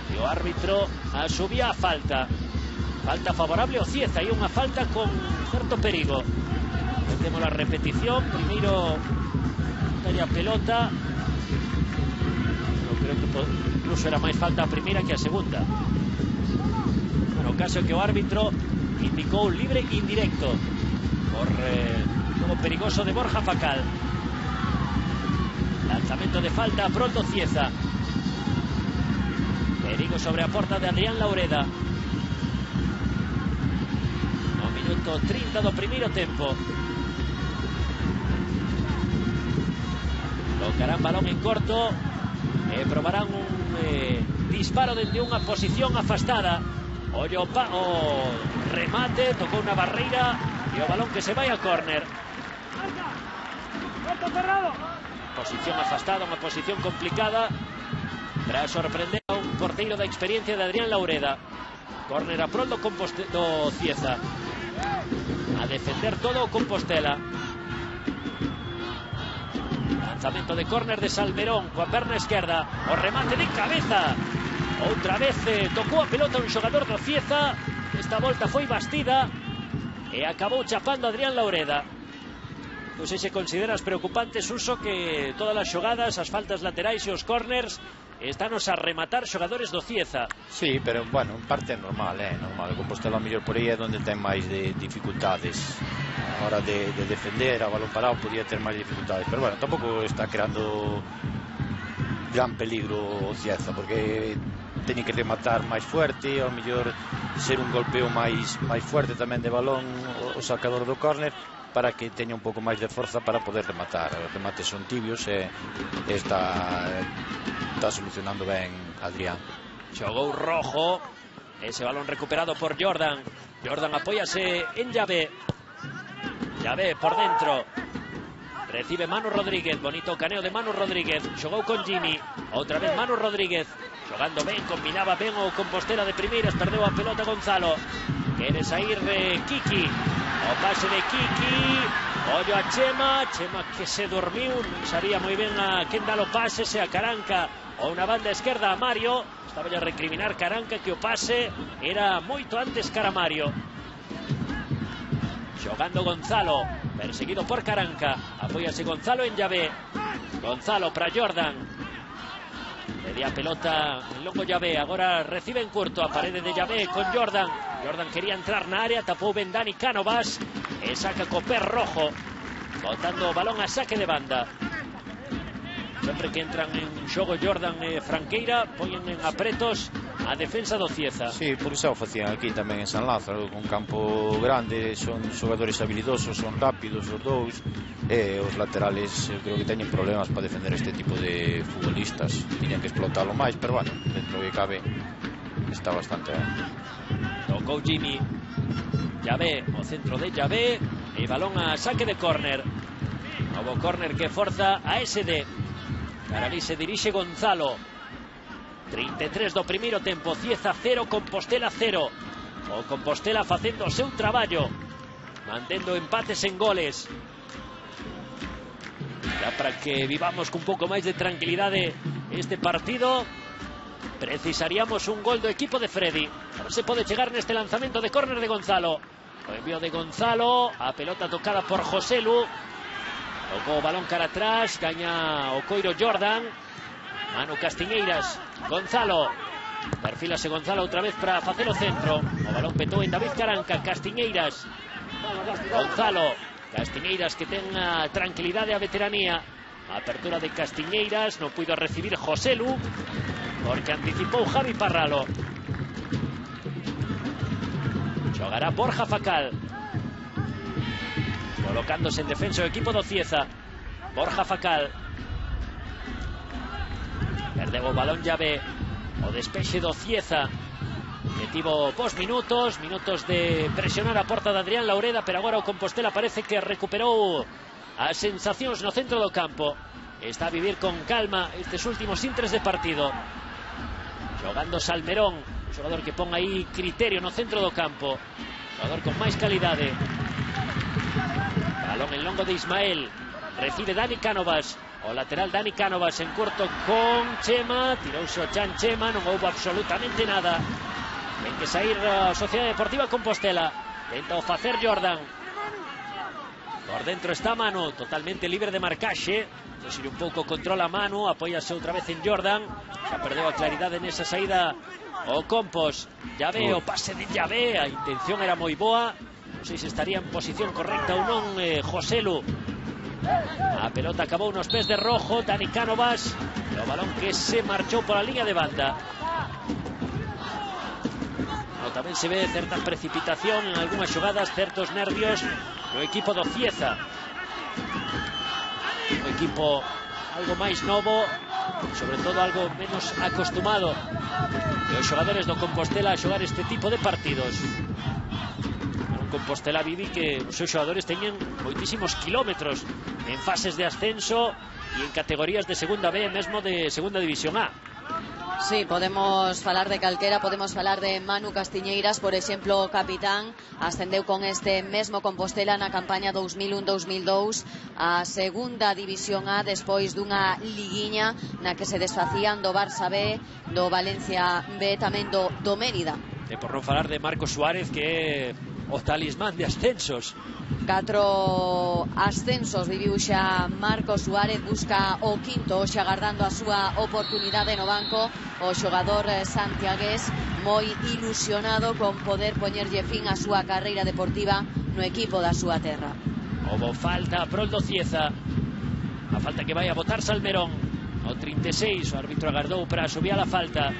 e o árbitro asubía a falta. Falta favorable ao Cieza e unha falta con certo perigo. Temos a repetición. Primeiro daría a pelota. Eu creo que incluso era máis falta a primeira que a segunda. Bueno, o caso é que o árbitro indicou libre indirecto por como perigoso de Borja Facal. Lanzamento de falta pronto Cieza. Perigo sobre a porta de Adrián Laureda. No minuto 30 do primeiro tempo. Tocarán balón en corto e probarán un disparo dende unha posición afastada. Ollo o remate, tocou unha barreira e o balón que se vai a córner. Posición afastada, unha posición complicada para sorprender a un porteiro da experiencia de Adrián Laureda. Córner a prol do Cieza. A defender todo o Compostela. Lanzamento de córner de Salmerón coa perna esquerda, o remate de cabeza. Outra vez tocou a pelota un xogador do Cieza. Esta volta foi bastida e acabou chapando Adrián Laureda. Non sei se consideras preocupante, Suso, que todas as xogadas, as faltas laterais e os córners estános a rematar xogadores do Cieza. Sí, pero bueno, en parte é normal, normal. O Compostela mellor por aí é onde ten máis de dificultades a hora de defender. A balón parado podía ter máis dificultades, pero bueno, tampouco está creando gran peligro o Cieza, porque teñen que rematar máis fuerte, ao mellor ser un golpeo máis fuerte tamén de balón o sacador do córner, para que teña un pouco máis de forza para poder rematar. Os remates son tibios e está solucionando ben Adrián. Xogou Rojo, ese balón recuperado por Jordan. Jordan apóyase en Llavé. Llavé por dentro, recibe Manu Rodríguez. Bonito caneo de Manu Rodríguez. Xogou con Jimmy, outra vez Manu Rodríguez xogando ben, combinaba ben o Compostela de primeiras. Perdeu a pelota Gonzalo, quere sair Kiki. O pase de Kiki, ollo a Chema que se dormiu, non sabía moi ben a quen dá o pase, se a Caranca ou na banda esquerda a Mario. Estaba a recriminar Caranca que o pase era moito antes cara a Mario. Xogando Gonzalo, perseguido por Caranca, apóyase Gonzalo en Llavé. Gonzalo para Jordan, pedía pelota en longo Llavé, agora recibe en curto a parede de Llavé con Jordan. Jordan quería entrar na área, tapou ben Dani Cánovas e saca co pé Rojo, botando o balón a saque de banda. Sempre que entran en xogo Jordan e Franqueira, poñen en apretos a defensa do Cieza. Sí, porque xa o facían aquí tamén en San Lázaro, con campo grande. Son xogadores habilidosos, son rápidos os dous, e os laterales eu creo que teñen problemas para defender este tipo de futbolistas. Tiñan que explotalo máis, pero bueno, dentro que cabe está bastante ben. Tocou Jimmy, Llavé, o centro de Llavé e balón a saque de córner. Novo córner que forza a SD. Caralí se dirixe Gonzalo. 33 do primeiro tempo, Cieza 0, Compostela 0. O Compostela facendo o seu traballo, mantendo empates en goles. Ya para que vivamos con un pouco máis de tranquilidade este partido, precisaríamos un gol do equipo de Freddy. A ver se pode chegar neste lanzamento de córner de Gonzalo. O envío de Gonzalo, a pelota tocada por Joselu. Tocou o balón cara atrás, gaña o coiro Jordan. Manu Castiñeiras, Gonzalo, Perfílase Gonzalo outra vez para facer o centro. O balón petou en David Caranca. Castiñeiras. Gonzalo. Castiñeiras que ten a tranquilidade e a veteranía. A apertura de Castiñeiras. Non puido recibir Joselu porque anticipou Javi Parralo. Xogará Borja Facal. Colocándose en defensa o equipo do Cieza. Borja Facal. Perdeu o balón Llave. O despexe do Cieza que tivo pos minutos de presionar a porta de Adrián Laureda, pero agora o Compostela parece que recuperou as sensacións no centro do campo. Está a vivir con calma estes últimos intres de partido. Xogando Salmerón, un xogador que pon aí criterio no centro do campo, xogador con máis calidade. Balón en longo de Ismael. Recibe Dani Cánovas. O lateral Dani Cánovas en curto con Chema. Tirouse o Chan Chema. Non houve absolutamente nada. Ten que sair a Sociedade Deportiva Compostela. Tenta o facer Jordan. Por dentro está Manu, totalmente libre de marcaxe. Se un pouco controla Manu. Apóiase outra vez en Jordan. Xa perdeu a claridade nesa saída o Compos. Llave, o pase de Llave. A intención era moi boa. Non sei se estaría en posición correcta ou non Joselu. A pelota acabou nos pés de Rojo. Dani Cánovas. O balón que se marchou pola liña de banda. Tamén se ve certa precipitación en algunhas xogadas, certos nervios no equipo do Cieza. Un equipo algo máis novo, sobre todo algo menos acostumado que os xogadores do Compostela a xogar este tipo de partidos. Un Compostela vivi que os seus xogadores teñen moitísimos kilómetros en fases de ascenso e en categorías de segunda B e mesmo de segunda división A. Sí, podemos falar de calquera, podemos falar de Manu Castiñeiras, por exemplo, capitán, ascendeu con este mesmo Compostela na campaña 2001-2002 a segunda división A despois dunha liguiña na que se desfacían do Barça B, do Valencia B, tamén do Mérida. E por non falar de Marcos Suárez, que é o talismán de ascensos. 4 ascensos viviu xa Marcos Suárez, busca o quinto, xa agardando a súa oportunidade no banco. O xogador santiagués moi ilusionado con poder poñerlle fin a súa carreira deportiva no equipo da súa terra. Houbo falta prol do Cieza. A falta que vai a botar Salmerón. O 36, o árbitro agardou para subir a la falta.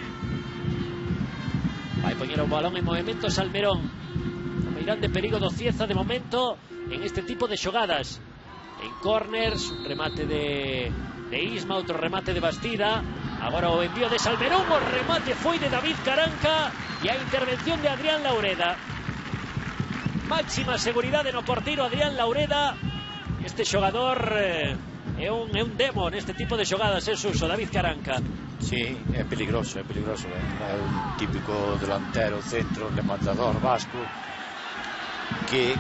Vai poñer o balón en movimento Salmerón. O meirán de perigo do Cieza de momento en este tipo de xogadas. En corners, un remate de Isma, outro remate de Bastida. Agora o envío de Salmerón, o remate foi de David Caranca e a intervención de Adrián Laureda. Máxima seguridade no porteiro Adrián Laureda. Este xogador é un demo neste tipo de xogadas, é Suso, David Caranca. Sí, é peligroso, é un típico delantero, centro, rematador vasco que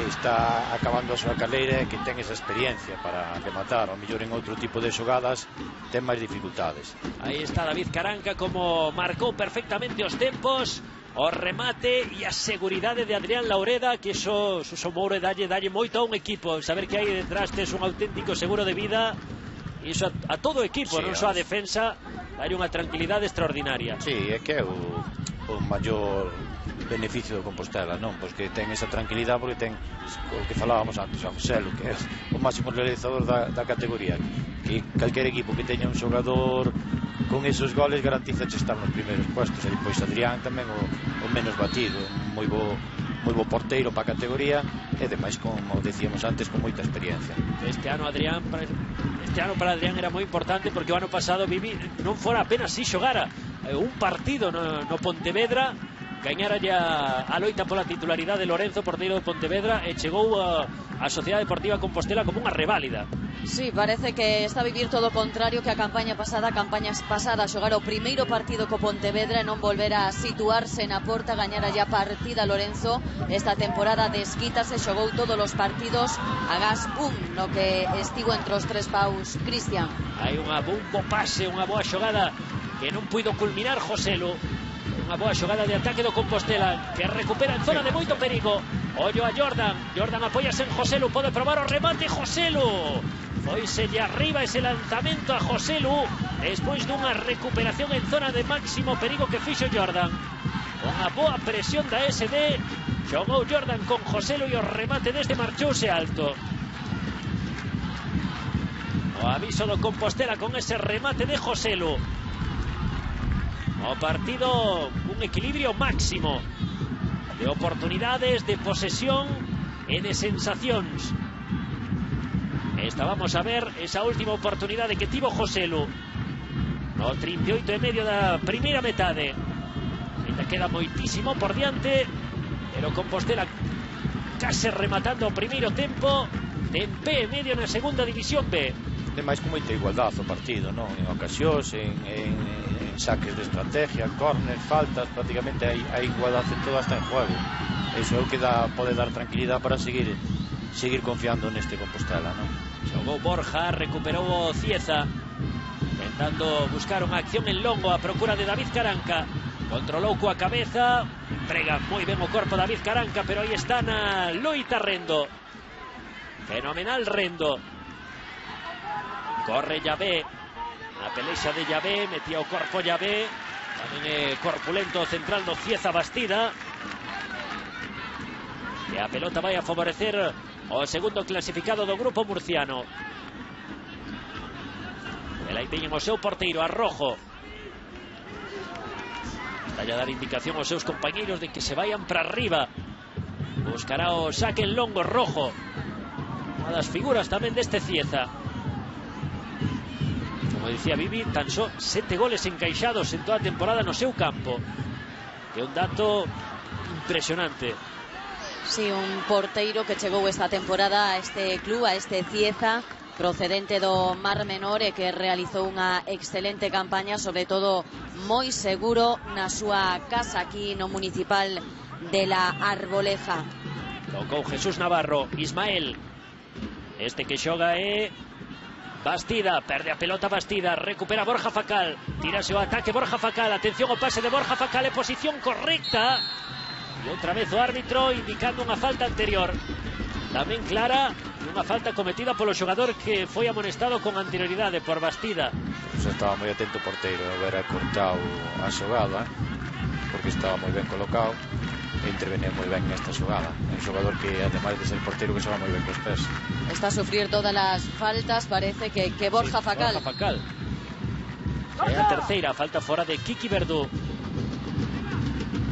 está acabando a súa carreira e que ten esa experiencia para rematar. Ao mellor en outro tipo de xogadas ten máis dificultades. Aí está David Caranca, como marcou perfectamente os tempos, o remate e a seguridade de Adrián Laureda, que iso Suso Moure dalle moito a un equipo, saber que hai detrás tes un auténtico seguro de vida. Iso a todo o equipo, sí, non só a defensa, dalle unha tranquilidade extraordinaria. Sí, é que é o maior beneficio do Compostela, non? Pois que ten esa tranquilidade, porque ten o que falábamos antes, o Joselu, que é o máximo realizador da categoría, que calquer equipo que teña un xogador con esos goles garantiza estar nos primeiros puestos. E depois Adrián tamén o menos batido, moi bo porteiro para a categoría e demais, como decíamos antes, con moita experiencia. Este ano para Adrián era moi importante, porque o ano pasado non fora apenas si xogara un partido no Pontevedra, gañara ya a loita pola titularidade de Lorenzo, porteiro de Pontevedra, e chegou a Sociedade Deportiva Compostela como unha reválida. Sí, parece que está a vivir todo o contrario que a campaña pasada. Xogar o primeiro partido co Pontevedra e non volver a situarse na porta, gañara ya partida Lorenzo. Esta temporada desquítase, xogou todos os partidos a gas no que estivo entre os tres paus Cristian. Hai un bo pase, unha boa xogada que non puido culminar Joselu. Unha boa xogada de ataque do Compostela, que recupera en zona de moito perigo. Ollo a Jordan. Jordan apóyase en Joselu. Pode probar o remate Joselu. Foise de arriba ese lanzamento a Joselu despois dunha recuperación en zona de máximo perigo que fixo Jordan. Unha boa presión da SD. Xogou Jordan con Joselu e o remate desde marchouse alto. O aviso do Compostela con ese remate de Joselu. O partido un equilibrio máximo de oportunidades, de posesión e de sensacións. Esta vamos a ver esa última oportunidade que tivo Joselu no 38,5 da primeira metade. Ainda queda moitísimo por diante, pero Compostela case rematando o primeiro tempo, en pé e medio na segunda división B. Demais con moita igualdade o partido, non? En ocasións, en saques de estrategia, córner, faltas, prácticamente hai igualdade en todo, hasta en juego. Eso é o que pode dar tranquilidade para seguir confiando neste Compostela, non? Xogou Borja, recuperou o Cieza, intentando buscar unha acción en longo a procura de David Caranca. Controlou coa cabeza, emprega moi ben o corpo David Caranca, pero aí está na loita Rendo. Fenomenal Rendo. Corre Llavé, a pelexa de Llavé, metía o corpo Llavé, tamén é corpulento o central do Cieza Bastida. E a pelota vai a favorecer o segundo clasificado do grupo murciano. El aí teñen o seu porteiro, Arrojo. Está a dar indicación aos seus compañeiros de que se vayan para arriba. Buscará o saque en longo Rojo, unha das figuras tamén deste Cieza. Como dicía Vivi, tan só 7 goles encaixados en toda a temporada no seu campo. É un dato impresionante. Sí, un porteiro que chegou esta temporada a este club, a este Cieza, procedente do Mar Menor, e que realizou unha excelente campaña, sobre todo moi seguro na súa casa aquí no municipal de la Arboleja. Tocou Jesús Navarro, Ismael. Este que xoga é Bastida, perde a pelota Bastida, recupera Borja Facal, tírase o ataque Borja Facal, atención ao pase de Borja Facal, é posición correcta. E outra vez o árbitro indicando unha falta anterior, tamén clara, unha falta cometida polo xogador que foi amonestado con anterioridade por Bastida. Pues estaba moi atento o porteiro, era cortado a xogada, porque estaba moi ben colocado e intervenía moi ben nesta xogada. Un xogador que, ademais de ser porteiro, que xoga moi ben cos pés. Está a sufrir todas as faltas, parece que Borja Facal. Borja Facal. É a terceira falta fora de Kiki Verdú.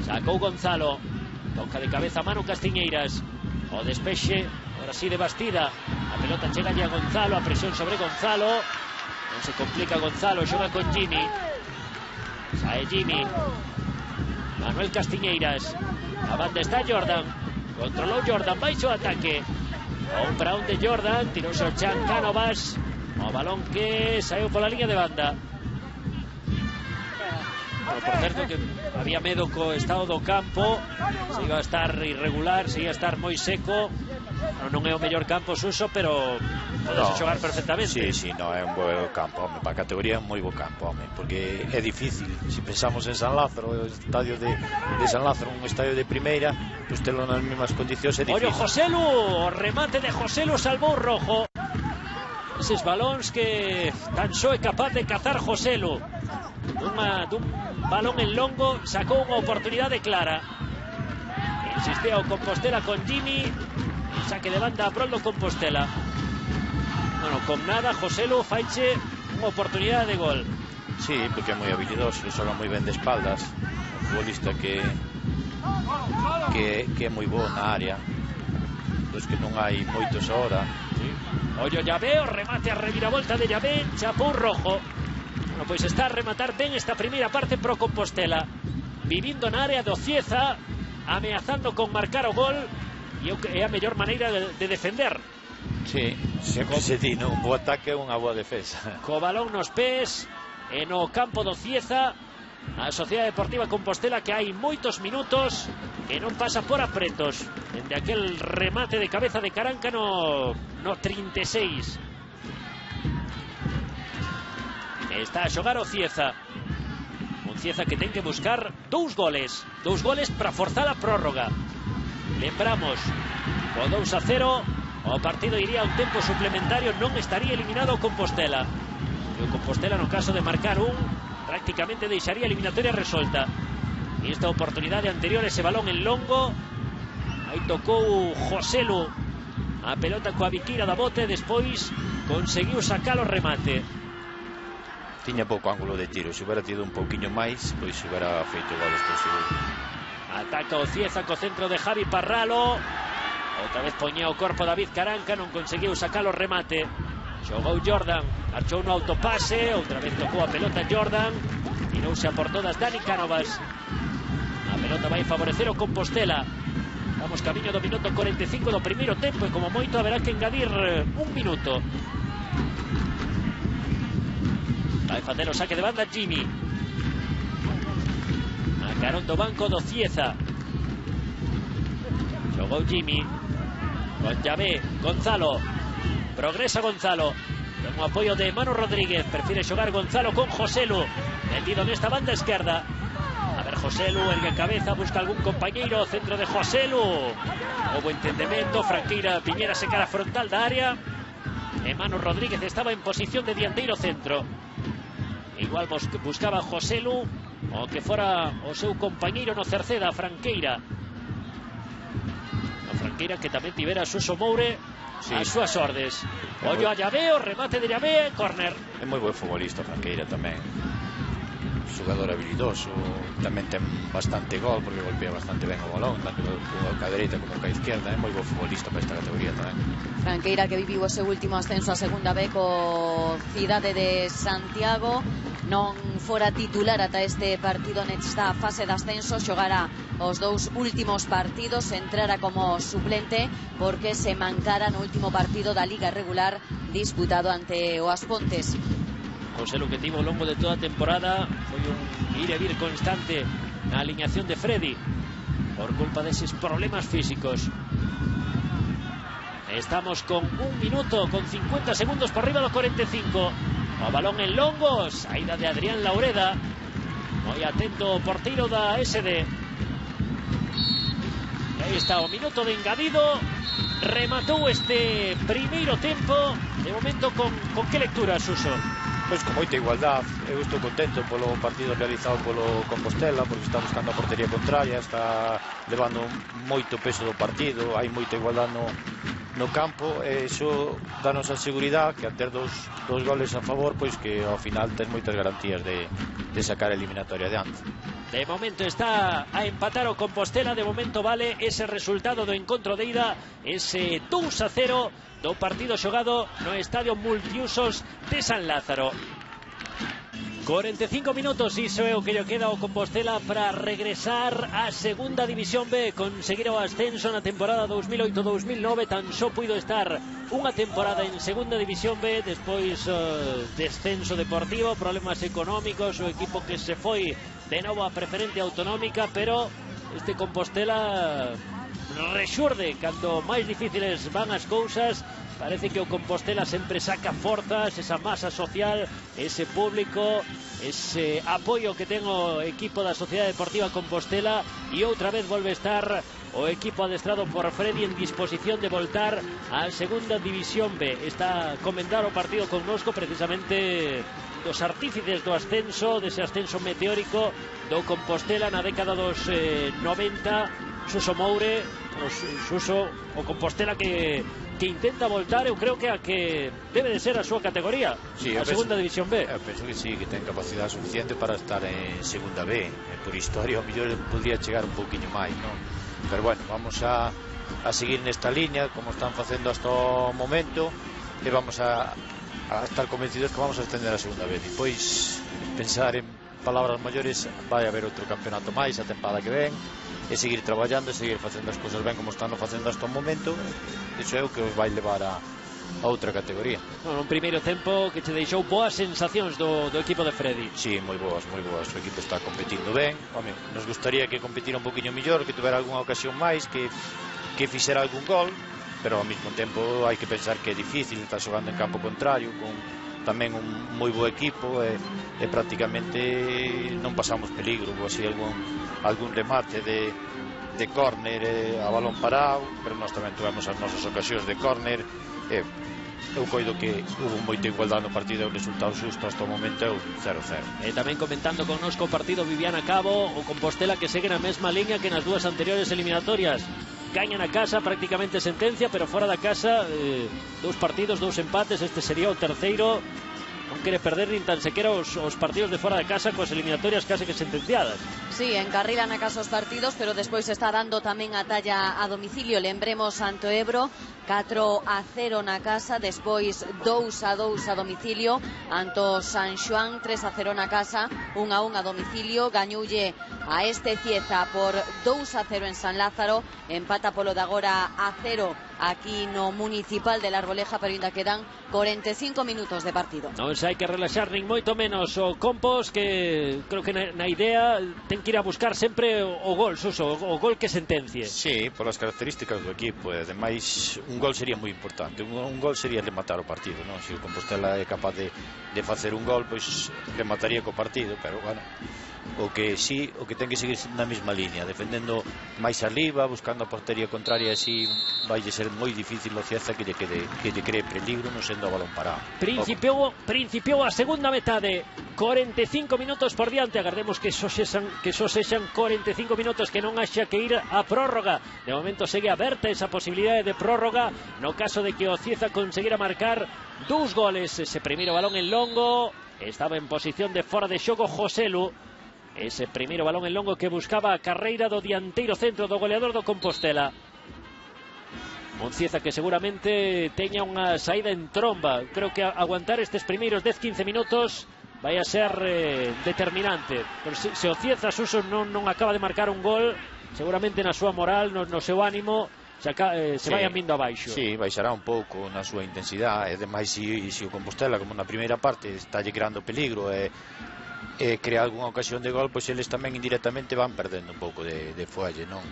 Sacou Gonzalo, toca de cabeza Manu Castiñeiras, o despexe ahora sí de Bastida, a pelota chega a Gonzalo, a presión sobre Gonzalo, non se complica Gonzalo, xoga con Jimmy, sae Jimmy, Manuel Castiñeiras, a banda está Jordan, controlou Jordan, baixo o ataque, un para un de Jordan, tirouse o Chan Cánovas, o balón que saiu pola liña de banda. Bueno, por certo que había medo co estado do campo, se iba a estar irregular, se iba a estar moi seco. Non é o mellor campo Suso, pero podese xogar perfectamente. Sí, no, é un bo campo, home, para a categoría é un moi bo campo, home, porque é difícil, se pensamos en San Lázaro, o estadio de San Lázaro, un estadio de primeira, pues telo nas mesmas condicións é difícil. Ollo Joselu, o remate de Joselu salvou Rojo. Eses balóns que tan só é capaz de cazar Joselu. Dun balón en longo sacou unha oportunidade clara. Insistía o Compostela con Jimmy, saque de banda a prol do Compostela. Bueno, con nada Joselu faiche unha oportunidade de gol. Sí, porque é moi habilidoso, xoga moi ben de espaldas, un futbolista que é moi bo na área, dos que non hai moitos ahora. Sí. Ollo Llavé, o remate a reviravolta de Llavé, chapou Rojo. Bueno, pois está a rematar ben esta primeira parte pro Compostela, vivindo na área do Cieza, ameazando con marcar o gol, e é a mellor maneira de defender. Sí, sempre se di, non? Un bo ataque é unha boa defensa. Co balón nos pés e no campo do Cieza, a Sociedade Deportiva Compostela, que hai moitos minutos que non pasa por apretos, dende aquel remate de cabeza de Caranca no 36. Está a xogar o Cieza, un Cieza que ten que buscar dous goles para forzar a prórroga, Lembramos, o 2-0, o partido iría a un tempo suplementario, non estaría eliminado Compostela. E o Compostela, no caso de marcar prácticamente deixaría a eliminatoria resolta. E esta oportunidade anterior, ese balón en longo, aí tocou Joselu a pelota coa biquira da bote, despois conseguiu sacar o remate. Tiña pouco ángulo de tiro, se hubiera tido un pouquiño máis, pois hubiera feito gol este seguro. Ataca o Cieza co centro de Javi Parralo. Outra vez poñía o corpo David Caranca, non conseguiu sacar o remate. Xogou Jordan, marchou no autopase, outra vez tocou a pelota Jordan, tirouse a por todas Dani Cánovas. A pelota vai favorecer o Compostela. Vamos camiño do minuto 45 do primeiro tempo e como moito haberá que engadir un minuto. Vai facer o saque de banda Jimmy. A carón do banco do Cieza. Xogou Jimmy con Llavé, Gonzalo. Progresa Gonzalo. Ten o apoio de Manu Rodríguez. Prefire xogar Gonzalo con Joselu. Metido nesta banda esquerda. A ver, Joselu ergue cabeza, busca algún compañeiro. Centro de Joselu. Houbo entendemento. Franqueira Piñera se cara frontal da área. E Manu Rodríguez estaba en posición de dianteiro centro. Igual buscaba Joselu o que fora o seu compañeiro no Cerceda, Franqueira. Franqueira que tamén tivera Suso Moure as súas ordes. Ollo a Llavé, o remate de Llavé, córner. É moi bo futbolista Franqueira tamén. Xogador habilidoso, tamén ten bastante gol porque golpea bastante ben o balón, tanto ca dereita como ca izquierda. É moi bo futbolista para esta categoría tamén. Franqueira que viviu o seu último ascenso a segunda B co Cidade de Santiago, non fora titular ata este partido nesta fase de ascenso, xogará os dous últimos partidos, entrara como suplente porque se mancara no último partido da Liga regular disputado ante o As Pontes. Joselu que tivo ao longo de toda a temporada foi un ir e vir constante na aliñación de Freddy por culpa deses problemas físicos. Estamos con un minuto con 50 segundos por arriba do 45. O balón en longo, saída de Adrián Laureda. Moi atento o porteiro da SD. E aí está o minuto de engadido. Rematou este primeiro tempo. De momento con que lectura, Suso? Pois con moita igualdade. Eu estou contento polo partido realizado polo Compostela, porque está buscando a portería contraria, está levando moito peso do partido, hai moita igualdade no campo, e iso danos a seguridade que a ter dos goles a favor, pois que ao final ten moitas garantías de sacar a eliminatoria adiante. De momento está a empatar o Compostela, de momento vale ese resultado do encontro de ida, ese 2-0 do partido xogado no estadio multiusos de San Lázaro. 45 minutos, iso é o que lle queda ao Compostela para regresar á segunda división B, conseguir o ascenso na temporada 2008-2009. Tan só puido estar unha temporada en segunda división B, despois descenso deportivo, problemas económicos, o equipo que se foi de novo a preferente autonómica, pero este Compostela rexurde cando máis difíciles van as cousas. Parece que o Compostela sempre saca forzas, esa masa social, ese público, ese apoio que ten o equipo da Sociedade Deportiva Compostela, e outra vez volve a estar o equipo adestrado por Freddy en disposición de voltar á segunda división B. Está a comentar o partido connosco precisamente dos artífices do ascenso, dese ascenso meteórico do Compostela na década dos 90, Suso Moure, Suso, o Compostela que intenta voltar, eu creo que a que debe de ser a súa categoría, sí, a segunda división B. Eu penso que sí, que ten capacidade suficiente para estar en segunda B. Por historia, ao mellor podría chegar un pouquinho máis, non? Pero bueno, vamos a seguir nesta liña como están facendo hasta o momento, e vamos a estar convencidos que vamos a extender a segunda B. Depois pensar en palabras maiores, vai haber outro campeonato máis a tempada que ven, e seguir traballando e seguir facendo as cousas ben como están facendo hasta o momento. Iso é o que os vai levar a outra categoría. Un primeiro tempo que te deixou boas sensacións do equipo de Freddy. Sí, moi boas, moi boas. O equipo está competindo ben. Home, nos gustaría que competira un poquinho mellor, que tuvera algunha ocasión máis, que fixera algún gol, pero ao mesmo tempo hai que pensar que é difícil, está xogando en campo contrario con tamén un moi bo equipo, e prácticamente non pasamos peligro, ou así algún remate de córner a balón parado, pero nós tamén tuvemos as nosas ocasións de córner. Eu coido que hubo moita igualdade no partido, o resultado xusto hasta o momento é 0-0. Tamén comentando connosco o partido Viviana Cabo, o Compostela que segue na mesma liña que nas dúas anteriores eliminatorias. Gañan a casa, prácticamente sentencia, pero fora da casa, 2 partidos, 2 empates, este sería o terceiro. Non quere perder nin tan sequera os partidos de fora de casa coas eliminatorias case que sentenciadas. Sí, encarrilan a casa os partidos, pero despois está dando tamén a talla a domicilio. Lembremos Santo Ebro 4-0 na casa, despois 2-2 a domicilio. Anto San Xoán 3-0 na casa, 1-1 a domicilio. Gañoulle a este Cieza por 2-0 en San Lázaro, empata polo de agora a 0 aquí no Municipal de la Arboleja, pero ainda quedan 45 minutos de partido. Non se hai que relaxar nin moito menos o Compos, que creo que na idea ten que ir a buscar sempre o gol, Suso, o gol que sentencie. Sí, polas características do equipo, e ademais un gol sería moi importante, un gol sería rematar o partido, non? Se o Compostela é capaz de facer un gol, pois remataría co partido, pero bueno, o que ten que seguir na mesma línea, defendendo máis arriba, buscando a portería contraria, así vai ser moi difícil o Cieza que lle cree peligro non sendo o balón parado. Principiou a segunda metade, 45 minutos por diante, agardemos que só sexan 45 minutos, que non haxa que ir a prórroga. De momento segue aberta esa posibilidade de prórroga no caso de que o Cieza conseguira marcar 2 goles. Ese primeiro balón en longo, estaba en posición de fora de xogo Joselu. Ese primeiro balón en longo que buscaba a carreira do dianteiro centro do goleador do Compostela. Un Cieza que seguramente teña unha saída en tromba. Creo que aguantar estes primeiros 10-15 minutos vai a ser determinante. Pero se o Cieza Suso non acaba de marcar un gol, seguramente na súa moral, no seu ánimo, se vayan vindo abaixo. Sí, baixará un pouco na súa intensidade. E demais, se o Compostela, como na primeira parte, está lle creando peligro e crea algunha ocasión de gol, pois eles tamén indirectamente van perdendo un pouco de folle, non?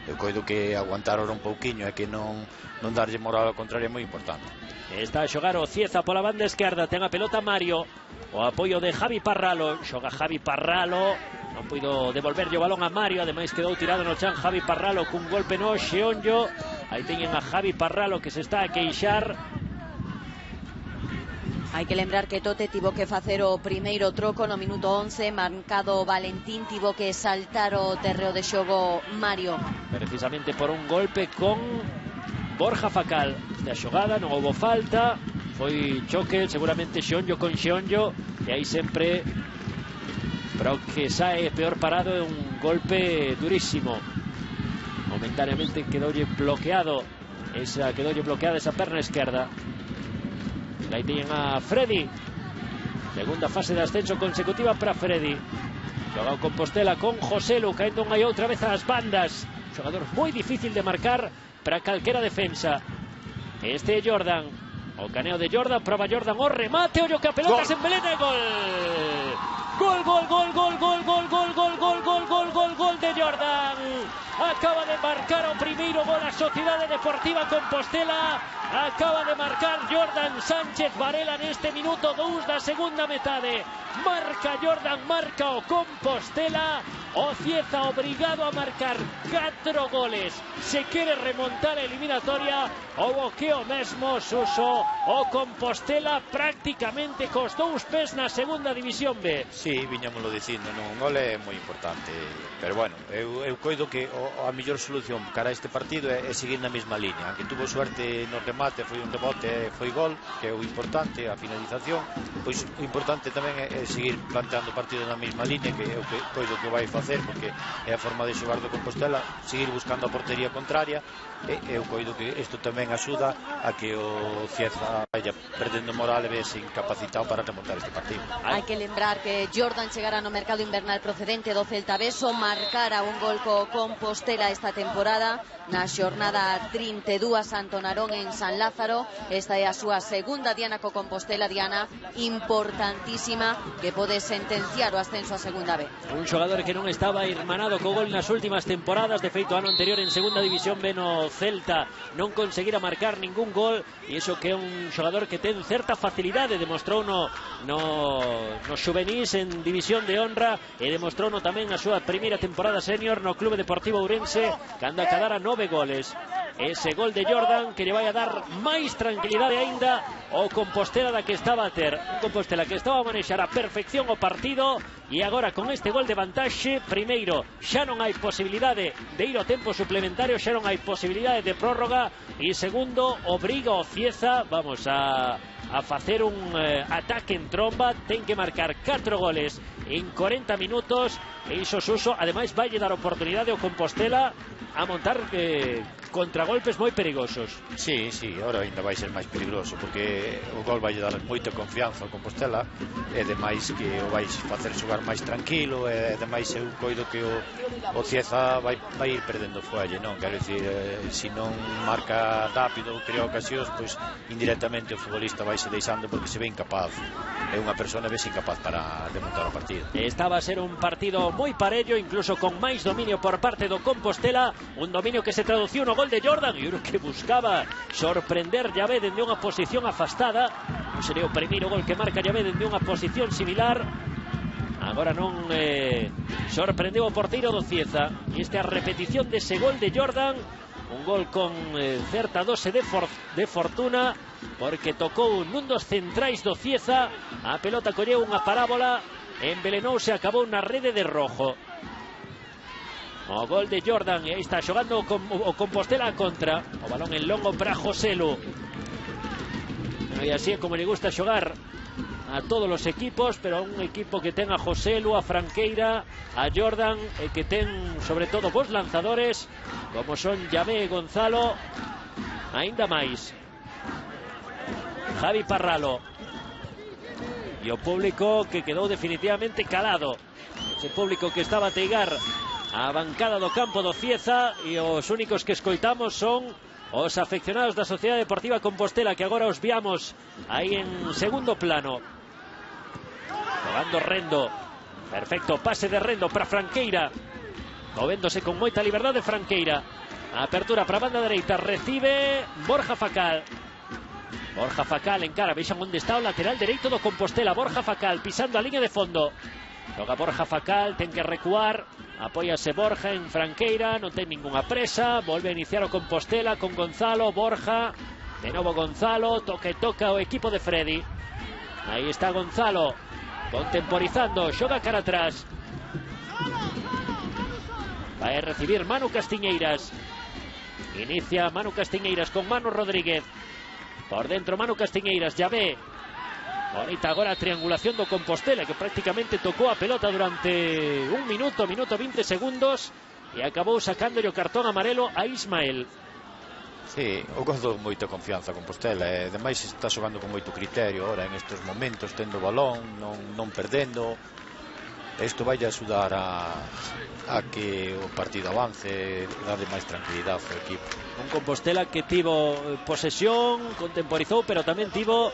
Eu coido que aguantar ahora un pouquiño e que non darlle moral ao contrario é moi importante. Está a xogar o Cieza pola banda esquerda, ten a pelota Mario, o apoio de Javi Parralo, xoga Javi Parralo, non puido devolverlle o balón a Mario, ademais quedou tirado no chan Javi Parralo cun golpe no xeonllo. Aí teñen a Javi Parralo que se está a queixar. Hai que lembrar que Tote tivo que facer o primeiro troco no minuto 11, marcado Valentín, tivo que saltar o terreo de xogo Mario. Precisamente por un golpe con Borja Facal. Esta xogada non houve falta, foi choque, seguramente xeonllo con xeonllo, e aí sempre, pero que sae peor parado, é un golpe durísimo. Momentáneamente quedoulle bloqueada esa perna esquerda. Aí teñen a Freddy, segunda fase de ascenso consecutiva para Freddy. Xoga o Compostela con Joselu, caendo unha e outra vez ás bandas, xogador moi difícil de marcar para calquera defensa. Este é Jordan, o caneo de Jordan, proba Jordan o remate, ollo que a pelota se embelena e gol. Gol de Jordan. Acaba de marcar o primeiro gol a Sociedade Deportiva Compostela. Acaba de marcar Jordan Sánchez Varela neste minuto 2 da segunda metade. Marca Jordan, marca o Compostela. O Cieza obrigado a marcar 4 goles. Se quere remontar a eliminatoria, o que o mesmo Suso, o Compostela prácticamente cos 2 pés na segunda división B. Sí, viñámoslo dicindo, non, un gol é moi importante, pero bueno, eu coido que a mellor solución cara a este partido é seguir na mesma línea. Que tuvo suerte no remate, foi un rebote, foi gol, que é o importante, a finalización. Pois o importante tamén é seguir planteando o partido na mesma línea, que é o que coido que vai facer, porque é a forma de xogar do Compostela, seguir buscando a portería contraria, e eu coido que isto tamén axuda a que o Cieza vaya perdendo moral e vese incapacitado para remontar este partido. Hai que lembrar que Jordan chegara no mercado invernal procedente do Celta Beso, marcara un gol co Compostela esta temporada na xornada 32 Santo Narón en San Lázaro. Esta é a súa segunda diana co Compostela, diana importantísima que pode sentenciar o ascenso a segunda B. Un xogador que non estaba irmanado co gol nas últimas temporadas. De feito, ano anterior en segunda división B no Celta non conseguira marcar ningún gol, e iso que é un xogador que ten certa facilidade. Demostrou no xuvenís en división de honra, e demostrou tamén a súa primeira temporada senior no Clube Deportivo Ourense, cando acadara 9 goles. Ese gol de Jordan que lle vai a dar máis tranquilidade aínda ao Compostela da que estaba a ter. Un Compostela que estaba a manexar a perfección o partido, e agora con este gol de vantaxe, primeiro, xa non hai posibilidade de ir ao tempo suplementario, xa non hai posibilidade de prórroga, e segundo, obriga o Cieza, vamos a facer un ataque en tromba. Ten que marcar 4 goles en 40 minutos, e iso Suso, ademais, vai dar oportunidade ao Compostela a montar contragolpes moi perigosos. Sí, ahora ainda vai ser máis peligroso, porque o gol vai dar moita confianza ao Compostela, e demais que o vais facer xogar máis tranquilo, e demais eu coido que o Cieza vai ir perdendo folle, non? Quero dicir, se non marca rápido, crea ocasións, pois indirectamente o futbolista vai se deixando, porque se ve incapaz, é unha persona vese incapaz para remontar o partido. Estaba a ser un partido moi parello, incluso con máis dominio por parte do Compostela, un dominio que se traduciu no gol de Jordan, e uno que buscaba sorprender Llavé dende unha posición afastada. Non sería o primeiro gol que marca Llavé dende unha posición similar. Agora non sorprendeu o porteiro do Cieza, e esta é a repetición dese gol de Jordan, un gol con certa dose de fortuna, porque tocou nun dos centrais do Cieza, a pelota colleu unha parábola, envelenouse, acabou na rede de Rojo. O gol de Jordan, e aí está xogando o Compostela a contra. O balón en longo para Joselu. E así é como le gusta xogar a todos os equipos, pero un equipo que ten a Joselu, a Franqueira, a Jordan, e que ten sobre todo vos lanzadores como son Llavé e Gonzalo, aínda máis. Javi Parralo. E o público que quedou definitivamente calado. Ese público que estaba a teigar a bancada do campo do Cieza, e os únicos que escoitamos son os afeccionados da Sociedade Deportiva Compostela, que agora os viamos aí en segundo plano. Jogando Rendo, perfecto pase de Rendo para Franqueira, movéndose con moita liberdade Franqueira. A apertura para a banda dereita, recibe Borja Facal. Borja Facal encara, vexan onde está o lateral dereito do Compostela. Borja Facal pisando a liña de fondo. Xoga Borja Facal, ten que recuar, apóiase Borja en Franqueira, non ten ninguna presa, volve a iniciar o Compostela con Gonzalo, Borja, de novo Gonzalo, toca o equipo de Freddy. Aí está Gonzalo, contemporizando, xoga cara atrás. Vai a recibir Manu Castiñeiras. Inicia Manu Castiñeiras con Manu Rodríguez. Por dentro Manu Castiñeiras, Llavé. Bonita agora a triangulación do Compostela, que prácticamente tocou a pelota durante un minuto 20 segundos, e acabou sacándolle o cartón amarelo a Ismael. Sí, o gol dou moita confianza a Compostela, e ademais está xogando con moito criterio ahora en estes momentos, tendo o balón, non perdendo. Isto vai axudar a que o partido avance, darle máis tranquilidade ao equipo. Un Compostela que tivo posesión, contemporizou, pero tamén tivo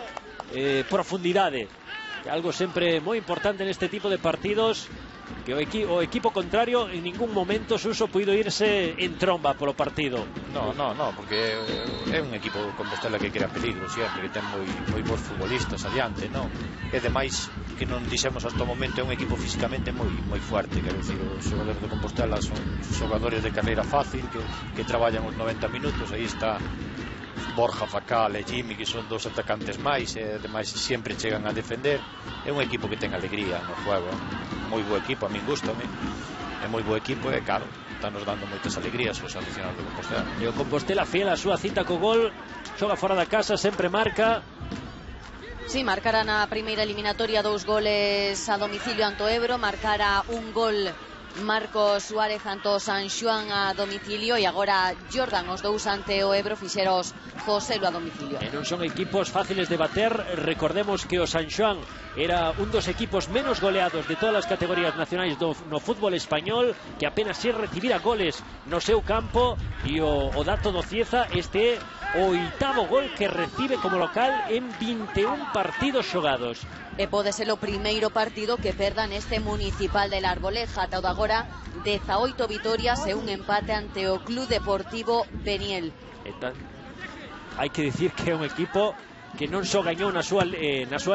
profundidade, que algo sempre moi importante neste tipo de partidos, que o equipo contrario en ningún momento Suso puido irse en tromba polo partido. No, porque é un equipo Compostela que crea peligro sempre, que ten moi bons futbolistas adiante, non? E demais, que non dixemos hasta o momento, é un equipo físicamente moi fuerte, quero dicir, os xogadores de Compostela son xogadores de carreira fácil, que traballan os 90 minutos. Aí está Borja Facal e Jimmy, que son dos atacantes máis, e ademais sempre chegan a defender. É un equipo que ten alegría no juego, moi bo equipo, a min gustame, é moi bo equipo, e claro, está nos dando moitas alegrías os aficionados do Compostela. E o Compostela fiel a súa cita co gol, xoga fora da casa, sempre marca. Sí, marcara na primeira eliminatoria 2 goles a domicilio ante o Ebro, marcara un gol Marcos Suárez ante o San Xoán a domicilio, e agora Jordan, os dous ante o Ebro, fixeros Joselu a domicilio. E non son equipos fáciles de bater. Recordemos que o San Xoán era un dos equipos menos goleados de todas as categorías nacionais no fútbol español, que apenas se recibira goles no seu campo, e o dato do Cieza, este o 8º gol que recibe como local en 21 partidos xogados. E pode ser o primeiro partido que perda neste Municipal del Arboleja. Ata agora 18 vitorias e un empate ante o Club Deportivo Beniel. Hai que dicir que é un equipo que non só gañou na súa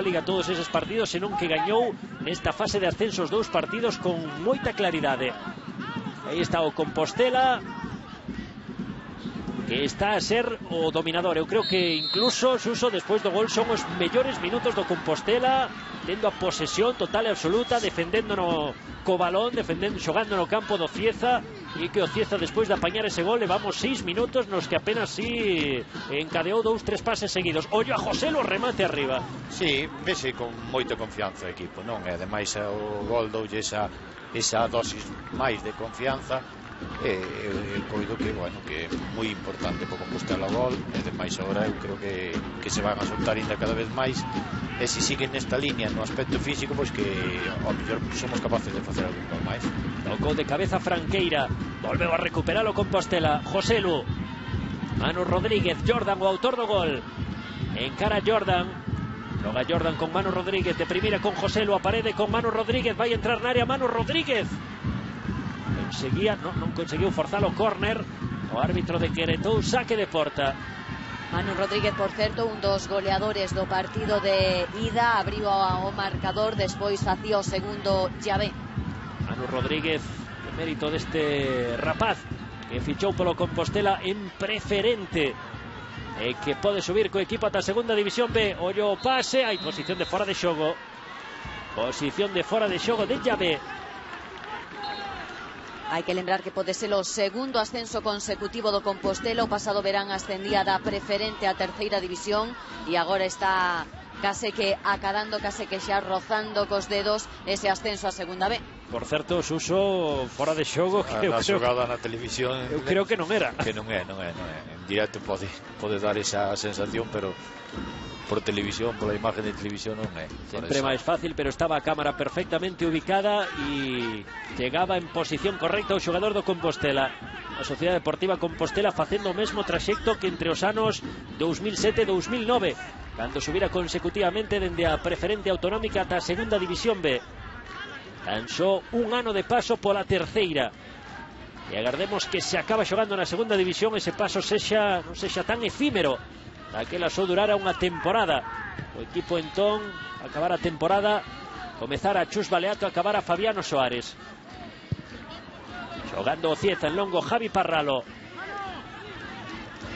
liga todos eses partidos, senón que gañou nesta fase de ascenso os 2 partidos con moita claridade. Aí está o Compostela, que está a ser o dominador. Eu creo que incluso, Suso, despois do gol son os mellores minutos do Compostela, tendo a posesión total e absoluta, defendendo co balón, xogando no campo do Cieza, e que o Cieza despois de apañar ese gol levamos 6 minutos nos que apenas encadeou 2-3 pases seguidos. Ollo a José lo remate arriba. Sí, vese con moita confianza o equipo, non? E ademais o gol doulle esa dosis máis de confianza. Coido que, bueno, que é moi importante para Compostela o gol, e demais agora eu creo que se van a soltar ainda cada vez máis, e se siguen nesta línea no aspecto físico, pois que ao mellor somos capaces de facer algún gol máis. Tocou de cabeza Franqueira, volveu a recuperar o Compostela. Joselu, Manu Rodríguez, Jordan, o autor do gol, encara Jordan, loga Jordan con Manu Rodríguez, de primeira con Joselu, a parede con Manu Rodríguez, vai entrar na área Manu Rodríguez, non conseguiu forzar o córner, o árbitro decretou saque de porta. Manu Rodríguez, por certo, un dos goleadores do partido de ida, abriu o marcador, despois facía o segundo llave. Manu Rodríguez, que mérito deste rapaz que fichou polo Compostela en preferente, e que pode subir co equipo ata a segunda división B. Ollo o pase, hai posición de fora de xogo, de llave. Hai que lembrar que pode ser o segundo ascenso consecutivo do Compostela. O pasado verán ascendía da preferente a terceira división e agora está case que acadando, case que xa rozando cos dedos ese ascenso a segunda B. Por certo, Suso, fora de xogo, que a xogada na televisión eu creo que non era. Que non é. En directo pode dar esa sensación, pero por televisión, pola imagen de televisión non é. Sempre máis fácil, pero estaba a cámara perfectamente ubicada e chegaba en posición correcta o xogador do Compostela. A Sociedade Deportiva Compostela facendo o mesmo traxecto que entre os anos 2007 e 2009, cando subira consecutivamente dende a preferente autonómica ata a segunda división B. Tan só un ano de paso pola terceira, e agardemos que se acaba xogando na segunda división ese paso non sexa tan efímero, daquela só durara unha temporada. O equipo entón acabar a temporada, comezar a Chus Baleato, acabar a Fabiano Soares. Xogando o Cieza en longo Javi Parralo,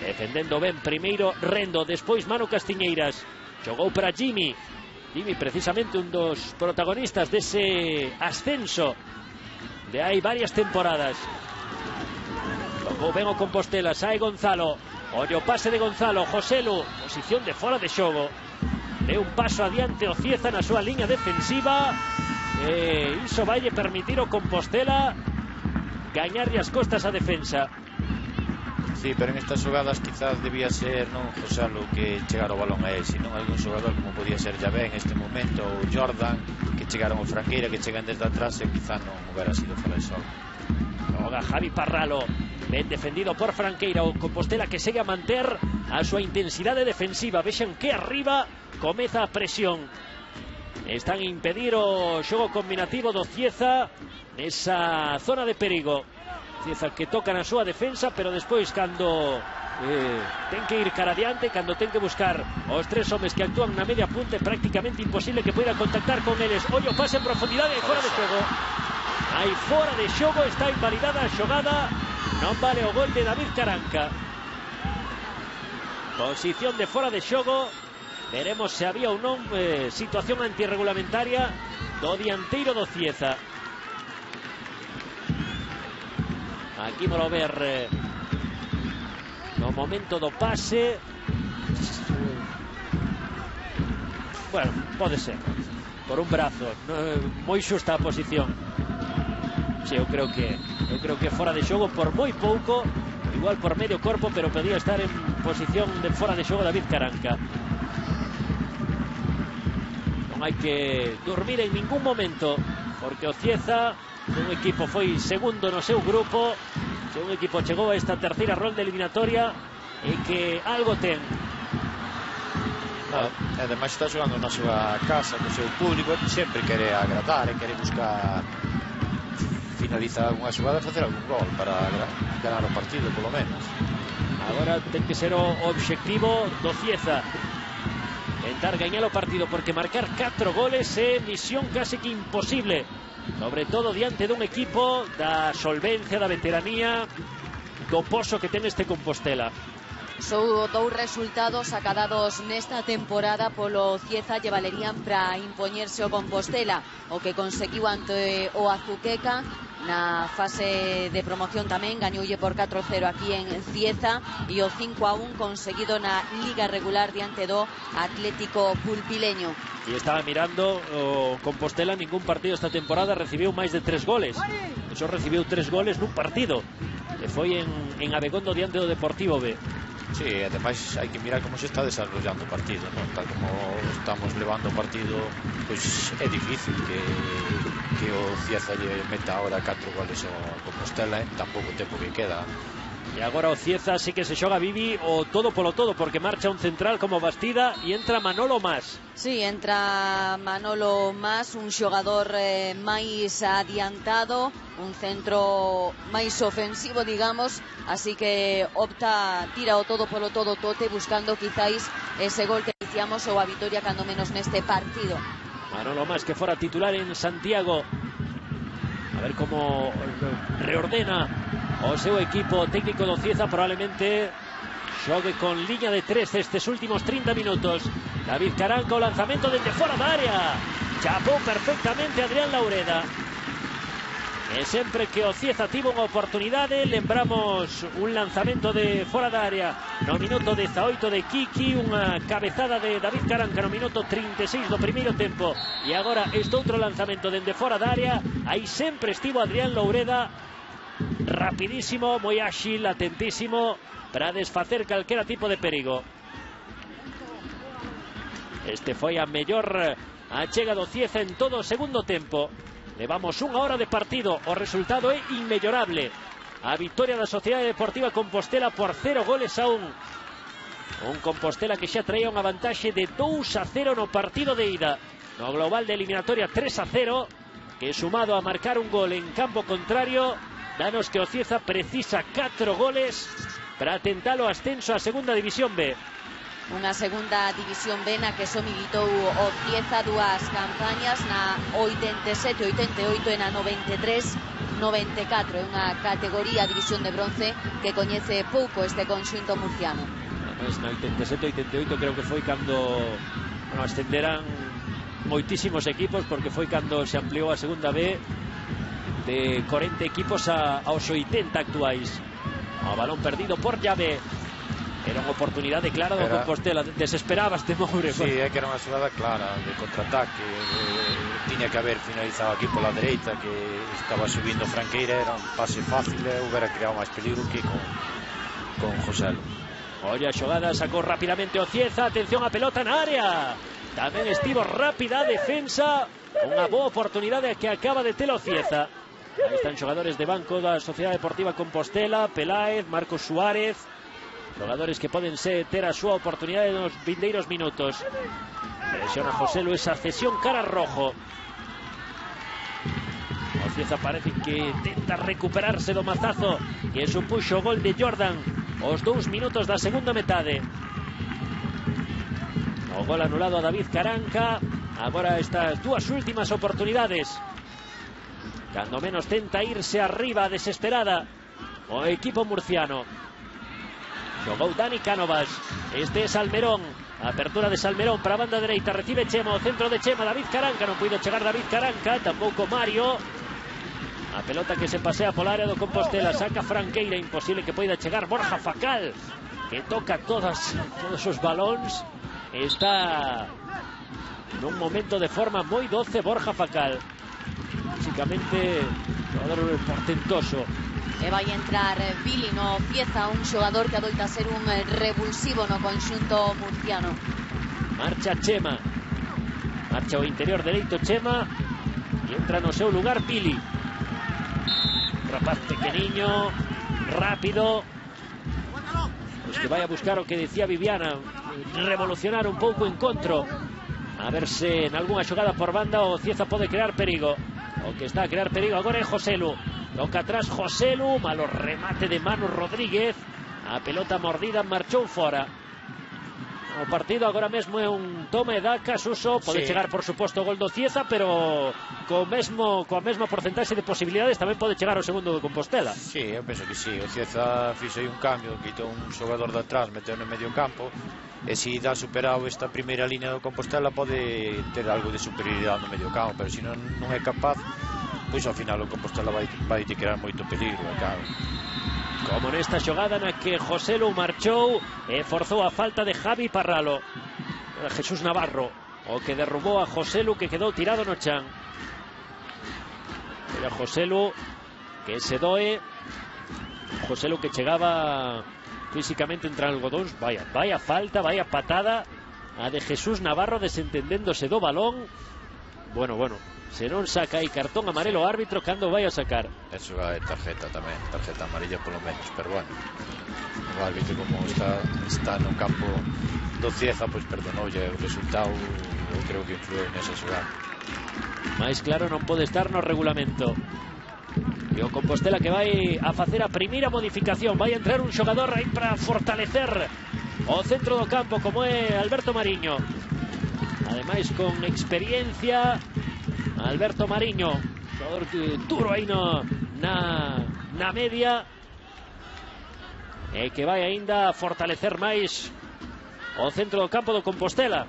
defendendo ben primeiro Rendo, despois Manu Castiñeiras, xogou para Jimmy, precisamente un dos protagonistas dese ascenso de hai varias temporadas. Tocou ben o Compostela, sae Gonzalo, ollo pase de Gonzalo, Joselu, posición de fora de xogo, deu un paso adiante o Cieza na súa liña defensiva, e iso vai permitir o Compostela gañarlle as costas a defensa. Sí, pero en estas xogadas quizás debía ser non Joselu que chegara o balón a él, sino algún xogador como podía ser Javé en este momento, ou Jordan, que chegaron o Franqueira, que chegan desde atrás, e quizás non hubiera sido fora de xogo. Loga Javi Parralo, ben defendido por Franqueira, o Compostela que segue a manter a súa intensidade defensiva. Vexan que arriba comeza a presión, están a impedir o xogo combinativo do Cieza nesa zona de perigo. Cieza que toca na súa defensa, pero despois cando ten que ir cara adiante, cando ten que buscar os tres homes que actúan na media punta, é prácticamente imposible que poida contactar con eles. Ollo, pase en profundidade e fora de xogo. Aí fora de xogo, está invalidada a xogada, non vale o gol de David Caranca. Posición de fora de xogo, veremos se había ou non situación antirregulamentaria do dianteiro do Cieza. Aquí vamos ver no momento do pase. Bueno, pode ser por un brazo, moi xusta a posición. Sí, eu creo que fora de xogo por moi pouco, igual por medio corpo, pero podía estar en posición de fora de xogo David Caranca. Non hai que dormir en ningún momento, porque o Cieza, un equipo foi segundo no seu grupo, se un equipo chegou a esta terceira rolda eliminatoria, e que algo ten. Ademais está xogando na súa casa co seu público, sempre quere agradar e quere buscar finalizar unha xogada e facer algún gol para ganar o partido, polo menos. Agora ten que ser o obxectivo do Cieza, tentar gañar o partido, porque marcar 4 goles é misión case que imposible, sobre todo diante dun equipo da solvencia, da veteranía, do poso que ten este Compostela. Son dous resultados acadados nesta temporada polo Cieza lle valerían para impoñerse o Compostela, o que conseguiu ante o Azuqueca na fase de promoción tamén, gañoulle por 4-0 aquí en Cieza, e o 5-1 conseguido na liga regular diante do Atlético Pulpileño. E estaba mirando o Compostela, ningún partido esta temporada recibiu máis de 3 goles. Eso recibiu 3 goles nun partido, que foi en Abegondo diante do Deportivo B. Sí, ademais hai que mirar como se está desarrollando o partido, ¿no? Tal como estamos levando o partido, pois é difícil que o Cieza lle meta ahora 4 goles ao Compostela en tan pouco tempo que queda. E agora o Cieza sí que se xoga, Vivi, o todo polo todo, porque marcha un central como Bastida e entra Manolo Mas. Sí, entra Manolo Mas, un xogador máis adiantado, un centro máis ofensivo, digamos, así que tira o todo polo todo Tote, buscando quizáis ese gol que dicíamos ou a vitoria cando menos neste partido. Manolo Mas, que fora titular en Santiago, a ver como reordena o seu equipo técnico do Cieza. Probablemente xogue con liña de 3 estes últimos 30 minutos. David Caranca, o lanzamento desde fora da área, chapou perfectamente Adrián Laureda. E sempre que o Cieza tivo unha oportunidade, lembramos un lanzamento de fora da área no minuto 18 de Kiki, unha cabezada de David Caranca no minuto 36 do primeiro tempo, e agora este outro lanzamento dende fora da área. Aí sempre estivo Adrián Laureda, rapidísimo, moi áxil, atentísimo para desfacer calquera tipo de perigo. Este foi a mellor achega do Cieza en todo o segundo tempo. Levamos unha hora de partido, o resultado é inmellorable. A victoria da Sociedade Deportiva Compostela por 0 goles a 1. Un Compostela que xa traía unha vantaxe de 2-0 no partido de ida. No global de eliminatoria 3-0, que sumado a marcar un gol en campo contrario, danos que o Cieza precisa 4 goles para tentar o ascenso a segunda división B. Unha segunda división B na que só militou o Cieza dúas campañas, na 87-88 e na 93-94. É unha categoría división de bronce que coñece pouco este conxunto murciano. Además, na 87-88 creo que foi cando ascenderan moitísimos equipos, porque foi cando se ampliou a segunda B de 40 equipos aos 80 actuais. O balón perdido por Llave. Era unha oportunidade clara do Compostela. Desesperabas de Moure. Sí, é que era unha xogada clara de contraataque. Tiña que haber finalizado aquí pola dereita, que estaba subindo Franqueira. Era un pase fácil e houbera creado máis peligro que con Joselo. Olla a xogada, sacou rapidamente o Cieza. Atención a pelota na área. Tamén estivo rápida a defensa. Unha boa oportunidade que acaba de ter o Cieza. Aí están xogadores de banco da Sociedade Deportiva Compostela, Peláez, Marcos Suárez, xogadores que poden ter a súa oportunidade nos vindeiros minutos. Presiona José Luis, a cesión cara rojo. O Cieza parece que tenta recuperarse do mazazo que supuxo o gol de Jordan aos 2 minutos da segunda metade. O gol anulado a David Caranca. Agora estas dúas últimas oportunidades, cando menos tenta irse arriba desesperada o equipo murciano. Xogou Dani Cánovas. Este é Salmerón. Apertura de Salmerón para a banda dereita. Recibe Chema, o centro de Chema. David Caranca, non puido chegar David Caranca, tampouco Mario. A pelota que se pasea pola área do Compostela. Saca Franqueira, imposible que poida chegar Borja Facal, que toca todos os balóns. Está nun momento de forma moi doce Borja Facal. Físicamente xogador portentoso. E vai entrar Billy no Cieza, un xogador que adoita ser un revulsivo no conxunto murciano. Marcha Chema, marcha o interior dereito Chema, e entra no seu lugar Billy. Rapaz pequeniño, rápido, Pois que vai a buscar o que decía Viviana, revolucionar un pouco o encontro, a ver se en algunha xogada por banda o Cieza pode crear perigo. O que está a crear perigo agora é Joselu. Toca atrás Joselu, malo remate de Manu Rodríguez, a pelota mordida marchou fora. O partido agora mesmo é un toma e daca, Suso, pode chegar por suposto o gol do Cieza, pero coa mesma porcentaxe de posibilidades tamén pode chegar o segundo do Compostela. Sí, eu penso que sí, o Cieza fixo aí un cambio, quitou un xogador de atrás, meteu no medio campo, e se dá superado esta primeira línea do Compostela pode ter algo de superioridade no medio campo, pero se non é capaz, pois ao final o Compostela vai te crear moito peligro, claro. Como nesta xogada na que Joselu marchou e forzou a falta de Javi Parralo. Era Jesús Navarro o que derrubou a Joselu, que quedou tirado no chan. Era Joselu que se doe, Joselu que chegaba físicamente entre algodóns. Vaya falta, vaya patada a de Jesús Navarro, desentendéndose do balón. Bueno, se non saca aí cartón amarelo o árbitro, cando vai a sacar? Eso é tarjeta tamén, tarjeta amarilla polo menos, pero bueno, o árbitro como está no campo do Cieza, pois perdonoulle o resultado, eu creo que influe nesa xogada. Mais claro non pode estar no regulamento. E o Compostela que vai a facer a primeira modificación, vai a entrar un xogador aí para fortalecer o centro do campo, como é Alberto Mariño, ademais con experiencia. Alberto Mariño, xogador duro aí na media, e que vai aínda a fortalecer máis o centro do campo do Compostela.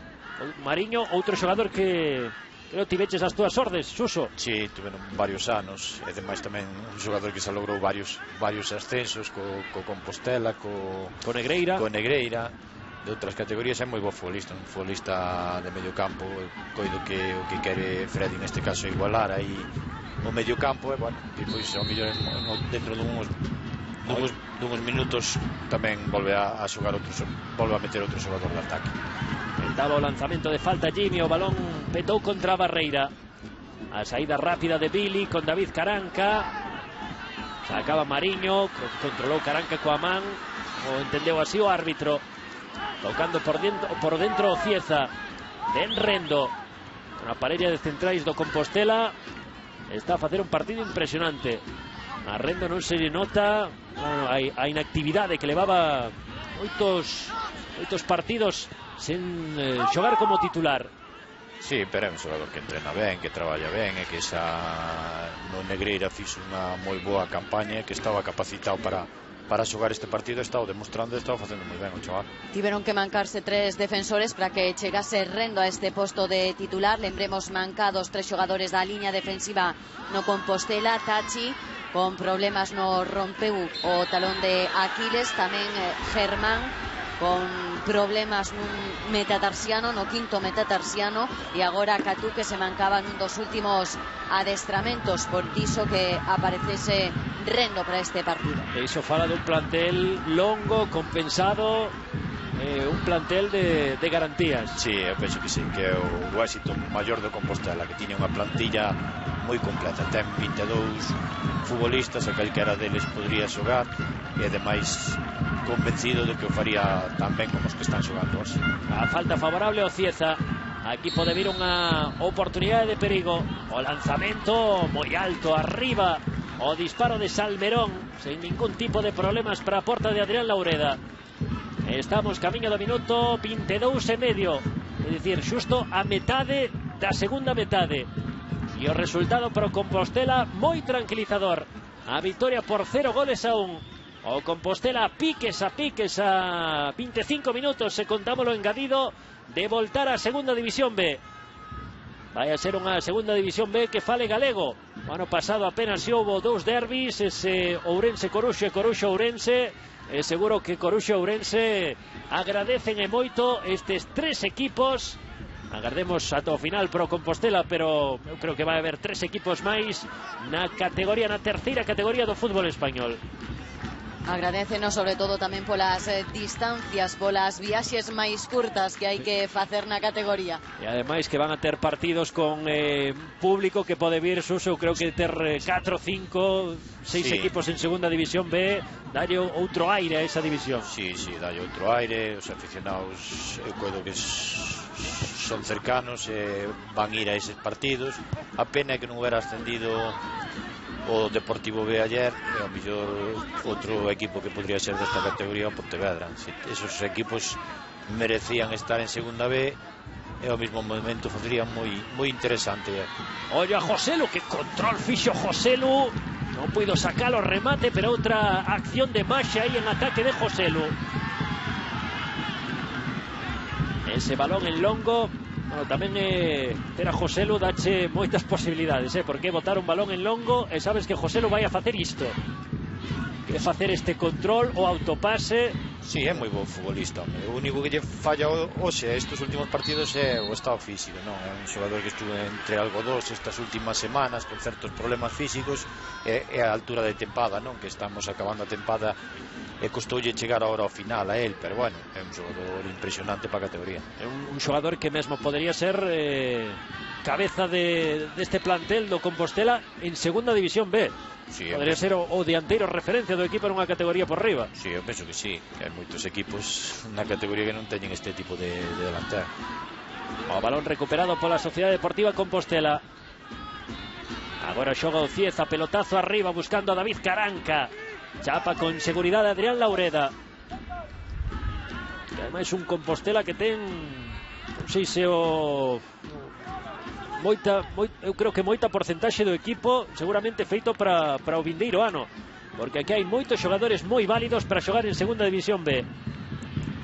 Mariño, outro xogador que creo tiveches as túas ordes, Suso. Si, tuveron varios anos, e demais tamén un xogador que se logrou varios ascensos co Compostela, co Negreira, de outras categorías. É moi bo futbolista, un futbolista de medio campo. Coido que o que quere Freddy neste caso igualar aí o medio campo, e bueno, depois ao mellor dentro dunhos minutos tamén volve a xogar volve a meter outro xogador de ataque. Daba o lanzamento de falta Jimmy, o balón petou contra a barreira. A saída rápida de Billy con David Caranca, sacaba Mariño, controlou Caranca coa man, o entendeu así o árbitro. Tocando por dentro o Cieza, Ben Rendo, a parella de centrais do Compostela está a facer un partido impresionante. A Rendo non se lle nota a inactividade que levaba oitos partidos sen xogar como titular. Sí, pero é un xogador que entrena ben, que traballa ben, e que xa no Negreira fixo unha moi boa campaña, que estaba capacitado para xogar este partido, estaba demostrando, estaba facendo moi ben o chaval. Tiveron que mancarse 3 defensores para que chegase Rendo a este posto de titular. Lembremos mancados 3 xogadores da liña defensiva no Compostela. Tachi con problemas no rompeu o talón de Aquiles, tamén Germán con problemas nun metatarsiano, no quinto metatarsiano, e agora Catú, que se mancaba nun dos últimos adestramentos, por iso que aparecese Rendo para este partido. E iso fala dun plantel longo, compensado, un plantel de garantías. Sí, eu penso que sí, que é o éxito maior do Compostela, que tiene unha plantilla moi completa, ten 22 futbolistas, a calquera deles podría xogar, e ademais convencido de que o faría tan ben como os que están xogando hoxe. A falta favorable ao Cieza. Aquí pode vir unha oportunidade de perigo. O lanzamento moi alto arriba, o disparo de Salmerón sen ningún tipo de problemas para a porta de Adrián Laureda. Estamos camiño do minuto 22,5, é dicir, xusto a metade da segunda metade, e o resultado para o Compostela moi tranquilizador. A victoria por 0-1. O Compostela a piques a 25 minutos, se contámoslo engadido, de voltar a segunda división B. Vai a ser unha segunda división B que fale galego. O ano pasado apenas se houbo 2 derbis, ese Ourense-Coruxo e Coruxo-Ourense, e seguro que Coruxo-Ourense agradecen e moito estes 3 equipos. Agardemos ata o final pro Compostela, pero eu creo que vai haber 3 equipos máis na terceira categoría do fútbol español. Agradécenos sobre todo tamén polas distancias, polas viaxes máis curtas que hai que facer na categoría. E ademais que van a ter partidos con público que pode vir, Suso, eu creo que ter 4, 5, 6 equipos en segunda división B, dalle outro aire a esa división. Sí, dalle outro aire, os aficionados eu coido que son cercanos e van ir a eses partidos. A pena é que non hubiera ascendido o Deportivo B ayer, e ao mellor outro equipo que podría ser desta categoría, o Pontevedra. Esos equipos merecían estar en segunda B e ao mesmo momento facería moi interesante. Oye a Joselu, que control fixo Joselu, non puido sacar o remate, pero outra acción de Masha aí en ataque de Joselu. Ese balón en longo, bueno, tamén ter a Joselu dache moitas posibilidades, porque botar un balón en longo e sabes que Joselu vai a facer isto, que facer este control o autopase. Sí, é moi bo futbolista, o único que lle falla hoxe estes últimos partidos é o estado físico, non? É un xogador que estuvo entre algodós estas últimas semanas con certos problemas físicos e a altura de tempada, non? Que estamos acabando a tempada e costoulle chegar agora ao final a él, pero bueno, é un xogador impresionante para a categoría. É un xogador que mesmo podría ser cabeza deste plantel do Compostela en segunda división B. Sí, podría ser o dianteiro referencia do equipo nunha categoría por riba. Sí, eu penso que sí, que hai moitos equipos na categoría que non teñen este tipo de delantero. O balón recuperado pola Sociedade Deportiva Compostela. Agora xoga o Cieza, pelotazo arriba buscando a David Caranca. Chapa con seguridade Adrián Laureda. E ademais un Compostela que ten, non sei se eu creo que moita porcentaxe do equipo seguramente feito para o vindeiro ano, porque aquí hai moitos xogadores moi válidos para xogar en segunda división B.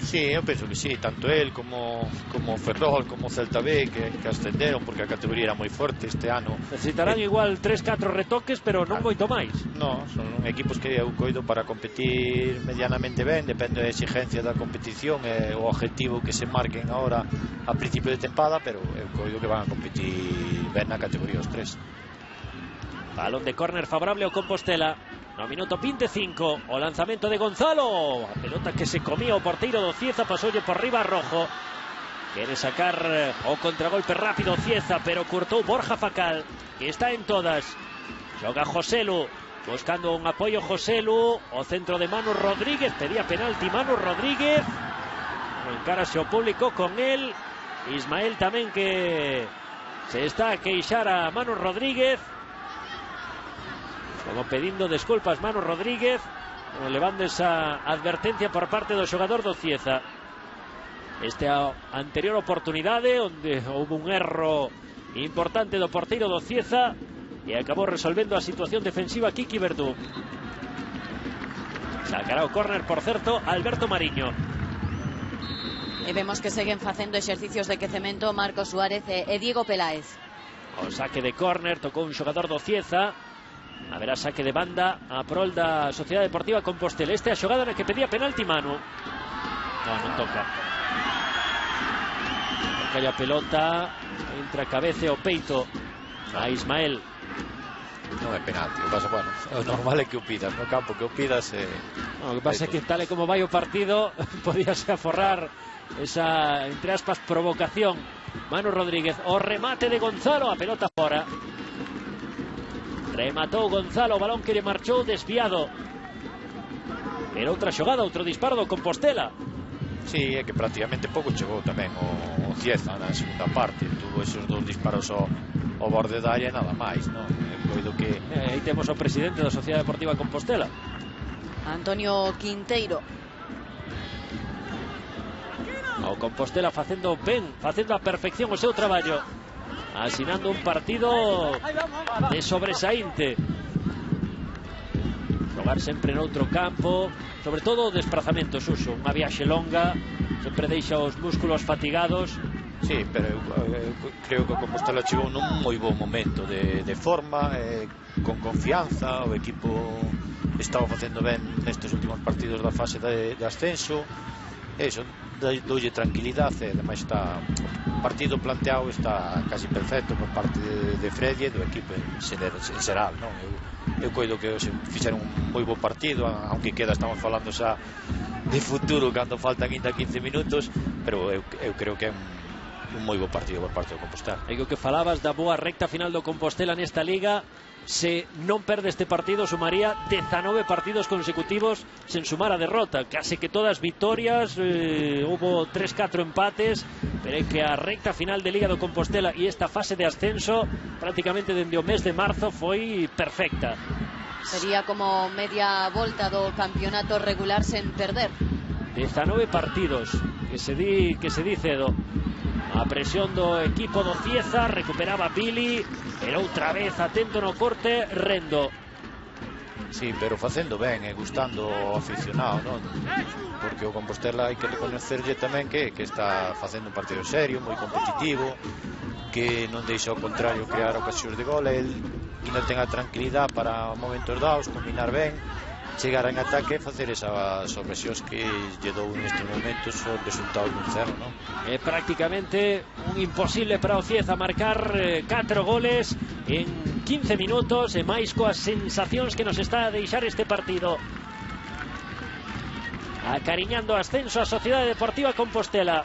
Sí, eu penso que sí, tanto él como Ferrol, como Celta B que ascenderon, porque a categoría era moi forte este ano. Necesitarán igual 3-4 retoques, pero non moito máis. No, son equipos que eu coido para competir medianamente ben, depende da exigencia da competición e o objetivo que se marquen ahora a principio de tempada, pero eu coido que van a competir ben na categoría os tres. Balón de córner favorable ao Compostela. No minuto 25, o lanzamento de Gonzalo, a pelota que se comía o porteiro do Cieza, pasoulle por riba a Rojo. Quere sacar o contragolpe rápido Cieza, pero curtou Borja Facal, que está en todas. Xoga Joselu, buscando un apoio Joselu, o centro de Manu Rodríguez, pedía penalti Manu Rodríguez, encárase o público con él. Ismael tamén, que se está a queixar a Manu Rodríguez, como pedindo desculpas Manu Rodríguez, levando esa advertencia por parte do xogador do Cieza. Esta anterior oportunidade onde houve un erro importante do porteiro do Cieza e acabou resolvendo a situación defensiva Kiki Verdú. Sacará o córner, por certo, Alberto Mariño. E vemos que seguen facendo exercicios de quecemento Marcos Suárez e Diego Peláez. O saque de córner tocou un xogador do Cieza. Haberá saque de banda a prol da Sociedade Deportiva Compostela. Esta é a xogada na que pedía penalti Manu. Non toca. Toca a pelota, entra a cabeza o peito a Ismael. Non é penalti, o pasa, bueno, o normal é que o pidas no campo, que o pidas o que pasa é que tal e como vai o partido podíase aforrar esa, entre aspas, provocación. Manu Rodríguez, o remate de Gonzalo, a pelota fora. Rematou Gonzalo, balón que lle marchou desviado. Era outra xogada, outro disparo do Compostela. Sí, é que prácticamente pouco chegou tamén o Cieza na segunda parte. Tuvo esos dos disparos ao borde da área e nada máis, non? Coido que aí temos o presidente da Sociedade Deportiva Compostela, Antonio Quinteiro. O Compostela facendo ben, facendo a perfección o seu traballo, asinando un partido de sobresaínte. Xogar sempre noutro campo, sobre todo o desplazamento, Suso, unha viaxe longa sempre deixa os músculos fatigados. Sí, pero eu creo que o Compostela chegou nun moi bon momento de forma, con confianza. O equipo estaba facendo ben nestes últimos partidos da fase de ascenso eso, doulle tranquilidade, e ademais está o partido planteado, está casi perfecto por parte de Freddy e do equipo en xeral, non? Eu coido que se fixeron un moi bo partido, aunque queda, estamos falando xa de futuro cando faltan ainda 15 minutos, pero eu creo que é un moi bo partido por parte do Compostela. E o que falabas da boa recta final do Compostela nesta liga, se non perde este partido sumaría 19 partidos consecutivos sen sumar a derrota, case que todas vitorias, hubo 3-4 empates, pero é que a recta final de liga do Compostela e esta fase de ascenso prácticamente dende o mes de marzo foi perfecta. Sería como media volta do campeonato regular sen perder. 19 partidos que se di cedo. A presión do equipo do Cieza, recuperaba Billy, pero outra vez atento no corte Rendo. Sí, pero facendo ben e gustando o aficionado, non? Porque o Compostela hai que reconocerlle tamén que está facendo un partido serio, moi competitivo, que non deixa ao contrario crear ocasións de gol, el ainda ten a tranquilidade para momentos dados, combinar ben, chegar en ataque e facer esas ocasións que lle dou nestes momentos o resultado dun 0, non? É prácticamente un imposible para o Cieza marcar 4 goles en 15 minutos e máis coas sensacións que nos está a deixar este partido. Acariñando ascenso a Sociedade Deportiva Compostela.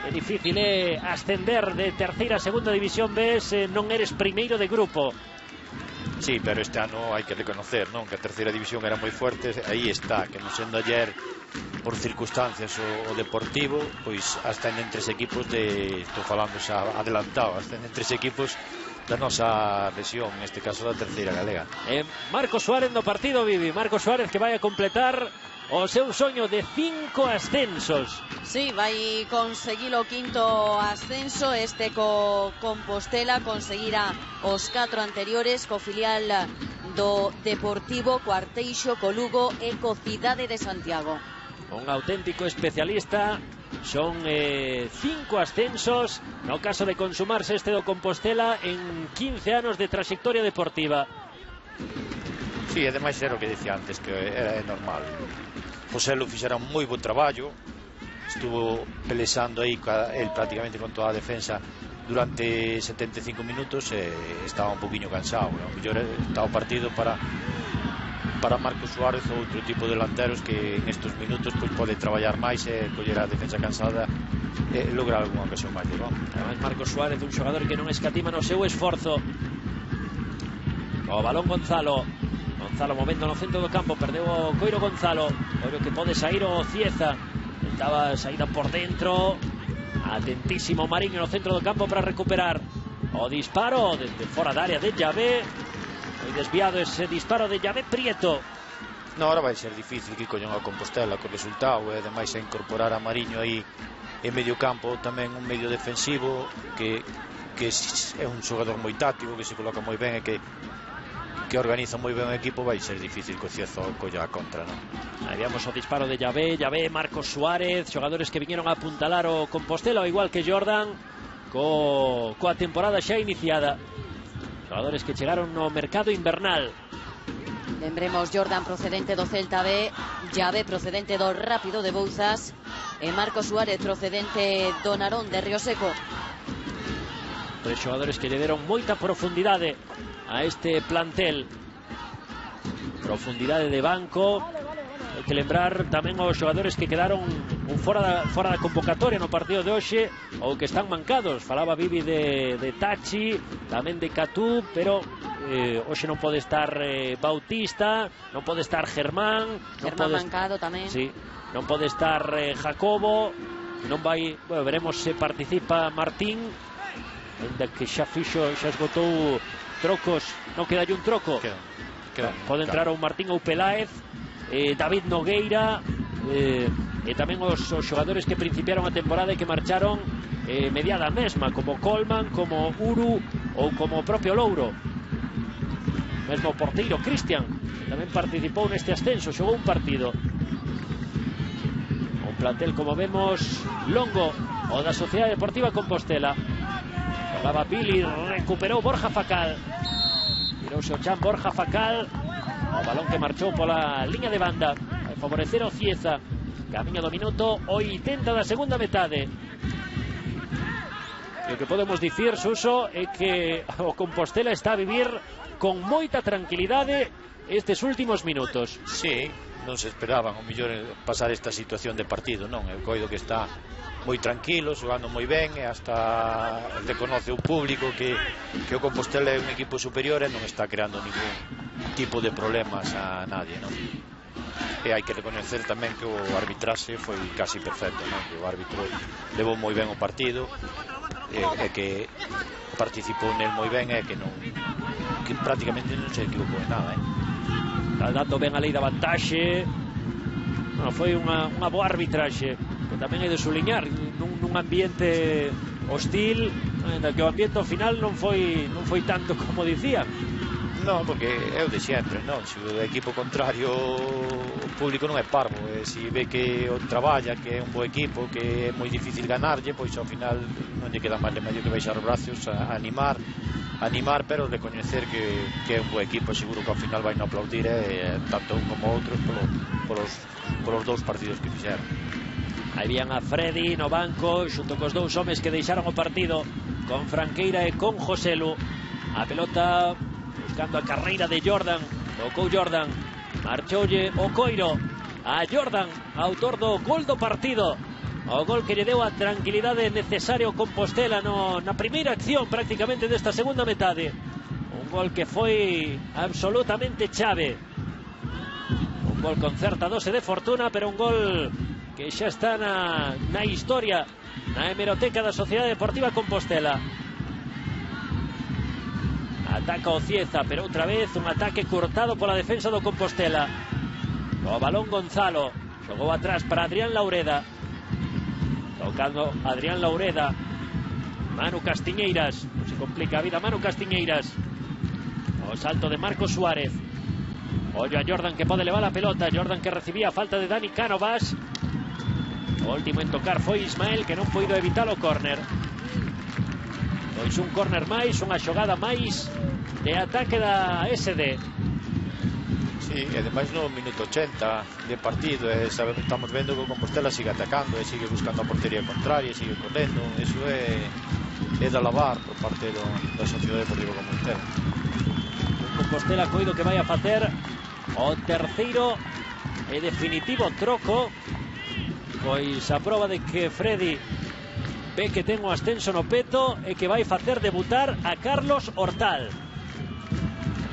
É difícil ascender de terceira a segunda división B se non eres primeiro de grupo. Sí, pero este ano hai que reconocer, non? Que a terceira división era moi fuerte, aí está, que non sendo ayer por circunstancias o Deportivo, pois ascenden 3 equipos estou falando xa adelantado, ascenden 3 equipos da nosa rexión, neste caso da terceira galega. Marcos Suárez no partido, Vivi, Marcos Suárez que vai a completar o seu soño de 5 ascensos. Sí, vai conseguir o 5º ascenso, este co Compostela, conseguirá os 4 anteriores co filial do Deportivo, co Arteixo, co Lugo e co Cidade de Santiago. Un auténtico especialista, son 5 ascensos no caso de consumarse este do Compostela en 15 anos de trayectoria deportiva. Sí, ademais era o que dicía antes, que era normal. José Lu fixera un moi bo traballo, estuvo pelexando aí el prácticamente con toda a defensa durante 75 minutos e estaba un poquinho cansado, ¿no? Mellor está o partido para Marcos Suárez ou outro tipo de delanteros que en estos minutos pois pode traballar máis e coller a defensa cansada e lograr algunha ocasión máis de gol. Además Marcos Suárez, un xogador que non escatima no seu esforzo. O balón Gonzalo movendo no centro do campo, perdeu o Coiro Gonzalo, Coiro que pode sair o Cieza, estaba saída por dentro, atentísimo Mariño no centro do campo para recuperar o disparo desde fora da área de Llavé, foi desviado ese disparo de Llavé Prieto. No, ahora vai ser difícil que collan a Compostela co resultado, e ademais a incorporar a Mariño aí en medio campo, tamén un medio defensivo que é un xogador moi táctico, que se coloca moi ben e que organiza moi ben o equipo, vai ser difícil que o Cieza colla a contra, non? Aí vemos o disparo de Llavé, Marcos Suárez, xogadores que viñeron a apuntalar o Compostela, ao igual que Jordan, coa temporada xa iniciada. Xogadores que chegaron no mercado invernal. Lembremos, Jordan procedente do Celta B, Llavé procedente do Rápido de Bouzas e Marcos Suárez procedente do Narón de Río Seco. 3 xogadores que lle deron moita profundidade a este plantel, profundidade de banco. Hai que lembrar tamén os xogadores que quedaron fora da convocatoria no partido de hoxe ou que están mancados. Falaba Vivi de Tachi, tamén de Catú, pero hoxe non pode estar Bautista, non pode estar Germán mancado tamén. Sí, non pode estar Jacobo, non vai, bueno, veremos se participa Martín, ainda que xa esgotou trocos, non queda un troco. Pode entrar o Martín ou Peláez, David Nogueira, e tamén os xogadores que principiaron a temporada e que marcharon mediada mesma, como Colman, como Uru ou como o propio Louro. Mesmo o porteiro Cristian, que tamén participou neste ascenso, xogou un partido. Un plantel, como vemos, longo, o da Sociedade Deportiva Compostela. Jugaba Billy, recuperou Borja Facal, tirouse o chan Borja Facal, o balón que marchou pola liña de banda a favorecer o Cieza. camiño do minuto 80 da segunda metade. E o que podemos dicir, Suso, é que o Compostela está a vivir con moita tranquilidade estes últimos minutos. Sí, non se esperaban o mellor pasar esta situación de partido, non? Eu coido que está moi tranquilo, xogando moi ben, e hasta reconoce o público que o Compostela é un equipo superior e non está creando ningún tipo de problemas a nadie, non? E hai que reconocer tamén que o arbitraxe foi casi perfecto, non? Que o árbitro levou moi ben o partido e que participou nel moi ben e que non, que prácticamente non se equivocou en nada, Está dando ben a lei da vantaxe. Foi unha boa arbitraxe, que tamén hai de suliñar nun ambiente hostil, en que o ambiente ao final non foi tanto como dicía. Non, porque é o de sempre, non? Se o equipo contrario, o público non é parvo, e se ve que o traballa, que é un bo equipo, que é moi difícil ganarlle, pois ao final non lle queda máis remedio que baixar os brazos, a animar, pero recoñecer que é un bo equipo. Seguro que ao final vai no aplaudir, tanto un como outros polos dous partidos que fixeron. Aí vían a Freddy no banco xunto cos dous homes que deixaron o partido, con Franqueira e con Joselu. A pelota buscando a carreira de Jordan, tocou Jordan, marchoulle o coiro a Jordan, autor do gol do partido, o gol que lle deu a tranquilidade necesaria ao Compostela na primeira acción prácticamente desta segunda metade. Un gol que foi absolutamente chave, un gol con certa dose de fortuna, pero un gol que xa está na historia, na hemeroteca da Sociedade Deportiva Compostela. Ataca o Cieza, pero outra vez un ataque cortado pola defensa do Compostela. O balón Gonzalo, xogou atrás para Adrián Laureda, tocando Adrián Laureda. Manu Castiñeiras, non se complica a vida Manu Castiñeiras. O salto de Marcos Suárez. Ollo a Jordan, que pode levar a pelota. Jordan, que recibía a falta de Dani Cánovas. O último en tocar foi Ismael, que non puido evitar o córner. Pois un córner máis, unha xogada máis de ataque da SD. Sí, e ademais no minuto 80 de partido, estamos vendo que o Compostela sigue atacando e sigue buscando a portería contraria e sigue correndo. Eso é de alabar por parte da Sociedade Deportiva Compostela. O Compostela coido que vai a facer o terceiro e definitivo troco, pois a prova de que Freddy ve que ten o ascenso no peto e que vai facer debutar a Carlos Hortal.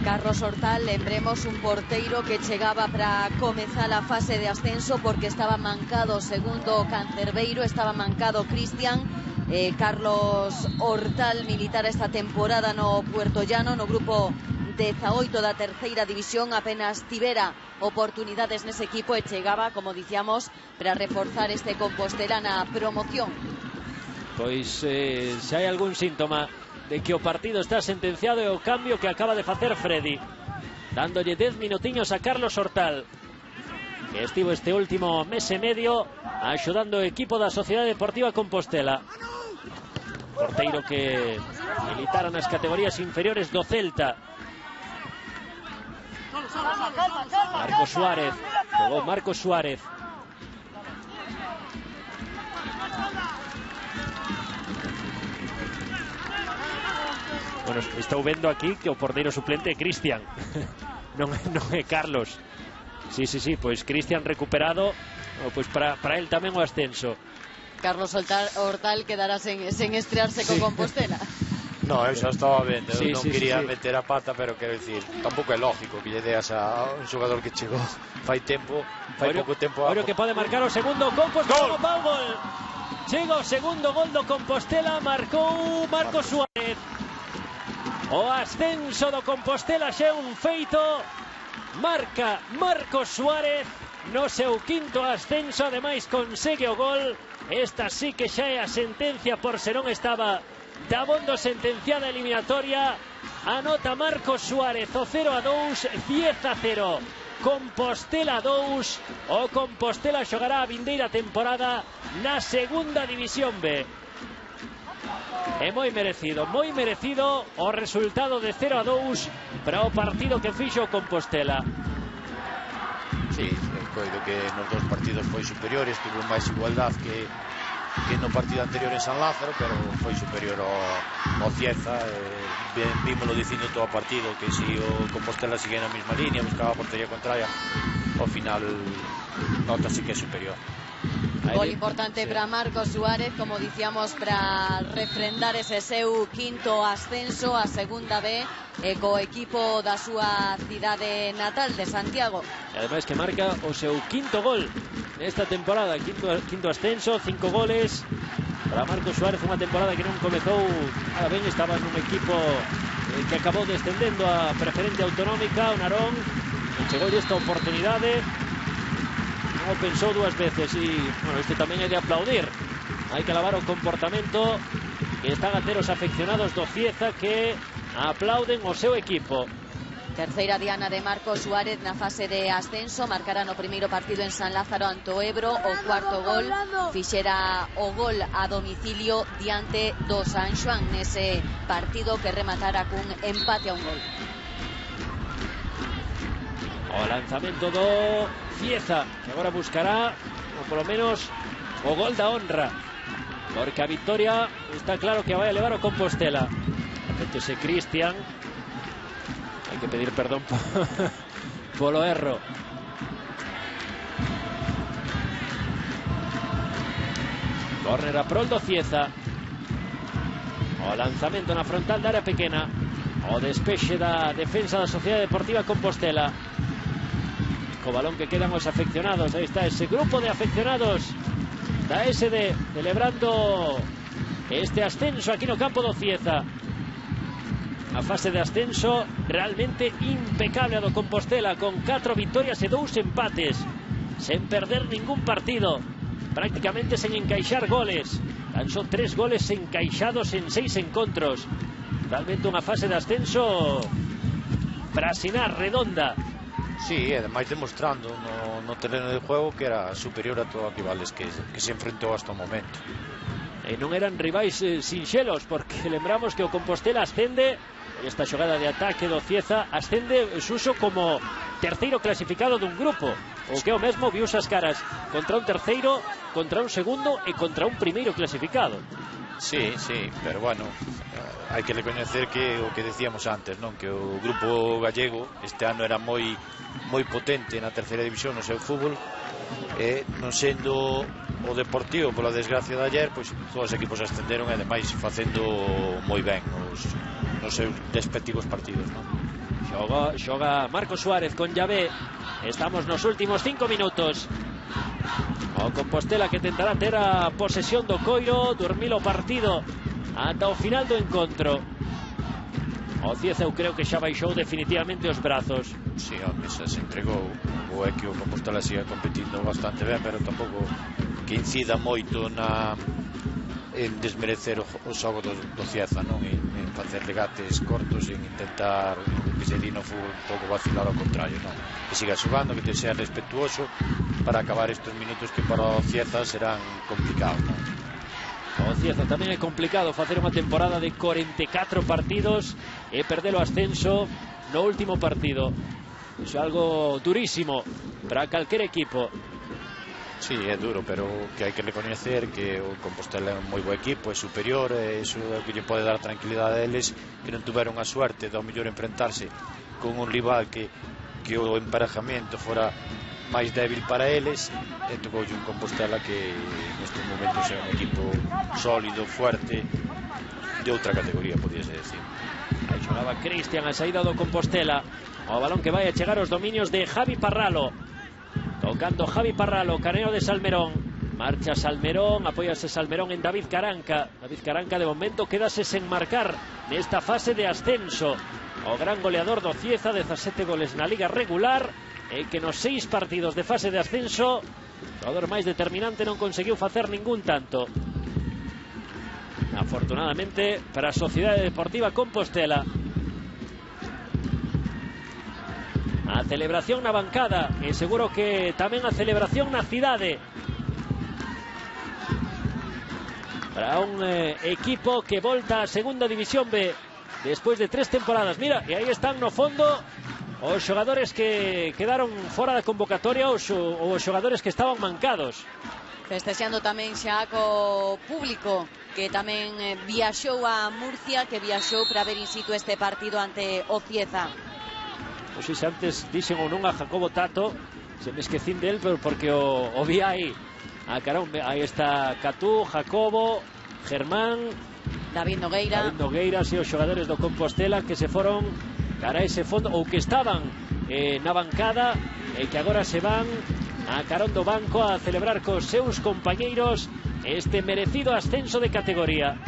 Carlos Hortal, lembremos, un porteiro que chegaba para comezar a fase de ascenso porque estaba mancado segundo Cancerbeiro, estaba mancado Cristian. Carlos Hortal militar esta temporada no Puertollano, no grupo 18 da terceira división, apenas tivera oportunidades nese equipo e chegaba, como dicíamos, para reforzar este Compostela na promoción. Pois se hai algún síntoma de que o partido está sentenciado é o cambio que acaba de facer Freddy, dándolle 10 minutiños a Carlos Hortal, que estivo este último mes e medio axudando o equipo da Sociedade Deportiva Compostela. Porteiro que militara nas categorías inferiores do Celta. Marcos Suárez, jogou Marcos Suárez. Bueno, estou vendo aquí que o porteiro suplente é Cristian, non é Carlos. Sí, pois Cristian recuperado, pois para el tamén o ascenso. Carlos Hortal quedará sen estrearse co Compostela. No, eu xa estaba vendo, eu non quería meter a pata, pero quero dicir, tampouco é lógico que lle deas a un xogador que chegou fai pouco tempo. Ollo que pode marcar o segundo Compostela. Gol! Chega o segundo gol do Compostela, marcou Marcos Suárez. O ascenso do Compostela xa é un feito. Marca Marcos Suárez no seu quinto ascenso, ademais consegue o gol. Esta sí que xa é a sentencia, por se non estaba dabondo sentenciada eliminatoria. Anota Marcos Suárez o 0-2, 10-0. Compostela 2. O Compostela xogará a vindeira temporada na segunda división B. É moi merecido o resultado de 0-2 para o partido que fixo Compostela. Sí, coido que nos dos partidos foi superior, estuvo máis igualdad que no partido anterior en San Lázaro, pero foi superior ao Cieza. Vímoslo dicindo todo o partido que se o Compostela sigue na mesma línea, buscaba a portería contraria, ao final notase que é superior. Gol importante para Marcos Suárez, como dicíamos, para refrendar ese seu quinto ascenso a segunda B co equipo da súa cidade natal de Santiago. E ademais que marca o seu quinto gol nesta temporada, quinto ascenso, 5 goles para Marcos Suárez, unha temporada que non comezou nada ben, estaba nun equipo que acabou descendendo a preferente autonómica, o Narón, chegou esta oportunidade, non o pensou dúas veces, e bueno, isto tamén é de aplaudir. Hai que alabar o comportamento que están a ter os afeccionados do Cieza, que aplauden o seu equipo. Terceira diana de Marcos Suárez na fase de ascenso, marcará no primeiro partido en San Lázaro ante o Ebro, o cuarto gol fixera o gol a domicilio diante do San Xoán nese partido que rematara cun empate a un gol. O lanzamento do Cieza, que agora buscará, ou polo menos, o gol da honra, porque a victoria está claro que vai a levar o Compostela. Ese Cristian, hai que pedir perdón polo erro. Córner a prol do Cieza. O lanzamento na frontal da área pequena, o despexe da defensa da Sociedade Deportiva Compostela. Co balón que quedan os afeccionados. Aí está ese grupo de afeccionados da SD celebrando este ascenso aquí no campo do Cieza. A fase de ascenso realmente impecable a do Compostela, con 4 victorias e 2 empates, sen perder ningún partido, prácticamente sen encaixar goles, tan só 3 goles encaixados en 6 encontros. Realmente unha fase de ascenso para asinar, redonda. Sí, ademais demostrando no terreno de juego que era superior a todos os rivales que se enfrentou hasta o momento. E non eran rivais sinxelos, porque lembramos que o Compostela ascende, esta xogada de ataque do Cieza, ascende Suso como terceiro clasificado dun grupo, o que é o mesmo, vius as caras contra un terceiro, contra un segundo e contra un primeiro clasificado. Sí, pero bueno, hai que recoñecer que o que decíamos antes, non, que o grupo gallego este ano era moi potente na terceira división no seu fútbol, e non sendo o Deportivo pola desgracia de ayer, pois todos os equipos ascenderon e ademais facendo moi ben nos seus respectivos partidos, non? Xoga Marcos Suárez con Llavé. Estamos nos últimos 5 minutos. O Compostela que tentará ter a posesión do coiro, dormir o partido ata o final do encontro. O Cieza eu creo que xa baixou definitivamente os brazos. Si, home, xa se entregou. O é que o Compostela siga competindo bastante ben, pero tampouco que incida moito en desmerecer o xogo do Cieza, non? En facer regates cortos, en intentar que se di no fútbol un pouco vacilar ao contrario, non? Que siga xogando, que te sea respetuoso para acabar estes minutos que para o Cieza serán complicados, non? O Cieza tamén é complicado facer unha temporada de 44 partidos e perder o ascenso no último partido. Iso é algo durísimo para calquer equipo. Sí, é duro, pero que hai que recoñecer que o Compostela é un moi bo equipo, é superior, e iso é o que lle pode dar tranquilidade a eles, que non tuveron a suerte de ao mellor enfrentarse con un rival que o emparejamento fora máis débil para eles, e tocoulle un Compostela que nestes momentos é un equipo sólido, fuerte, de outra categoría, podíase decir. Aí xogaba Cristian a saída do Compostela, o balón que vai a chegar aos dominios de Javi Parralo. Tocando Javi Parralo, caneo de Salmerón. Marcha Salmerón, apóyase Salmerón en David Caranca. David Caranca de momento quédase sen marcar nesta fase de ascenso. O gran goleador do Cieza, 17 goles na liga regular, e que nos 6 partidos de fase de ascenso, o xogador máis determinante, non conseguiu facer ningún tanto. Afortunadamente para a Sociedade Deportiva Compostela. A celebración na bancada, e seguro que tamén a celebración na cidade, para un equipo que volta a segunda división B despois de 3 temporadas. Mira, e aí están no fondo os xogadores que quedaron fora da convocatoria, os xogadores que estaban mancados. Festexando tamén xa co público que tamén viaxou a Murcia, que viaxou para ver in situ este partido ante o Cieza. Non sei se antes dixen ou non a Jacobo Tato, se me esquecín del, pero porque o vi aí. Aí está Catú, Jacobo, Germán, David Nogueira, e os xogadores do Compostela que se foron cara a ese fondo, ou que estaban na bancada e que agora se van a carón do banco a celebrar cos seus compañeiros este merecido ascenso de categoría.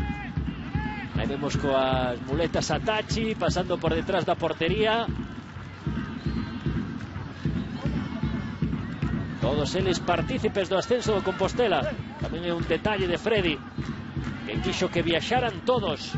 Aí vemos coas muletas a Tachi pasando por detrás da portería. Todos eles partícipes do ascenso do Compostela. Tamén é un detalle de Freddy, que quixo que viaxaran todos.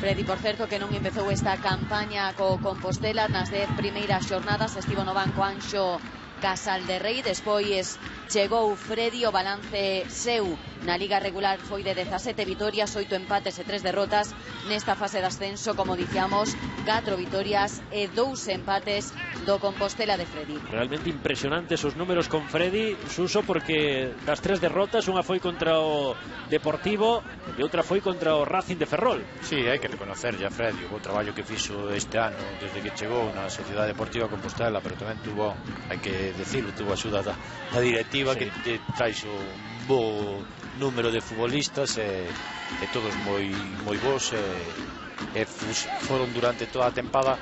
Freddy, por certo, que non empezou esta campaña co Compostela. Nas 10 primeiras xornadas estivo no banco Anxo Casal de Rei. Despois chegou Freddy. O balance seu na Liga regular foi de 17 vitorias, 8 empates e 3 derrotas. Nesta fase de ascenso, como dicíamos, 4 vitorias e 2 empates do Compostela de Freddy. Realmente impresionantes os números con Freddy, Suso, porque das 3 derrotas, unha foi contra o Deportivo e outra foi contra o Racing de Ferrol. Sí, hai que reconocer a Freddy o traballo que fixo este ano desde que chegou na Sociedade Deportiva Compostela, pero tamén tuvo, hai que decirlo, tuvo axuda da directiva, sí, que traixo un bo número de futbolistas e todos moi bons e foron durante toda a tempada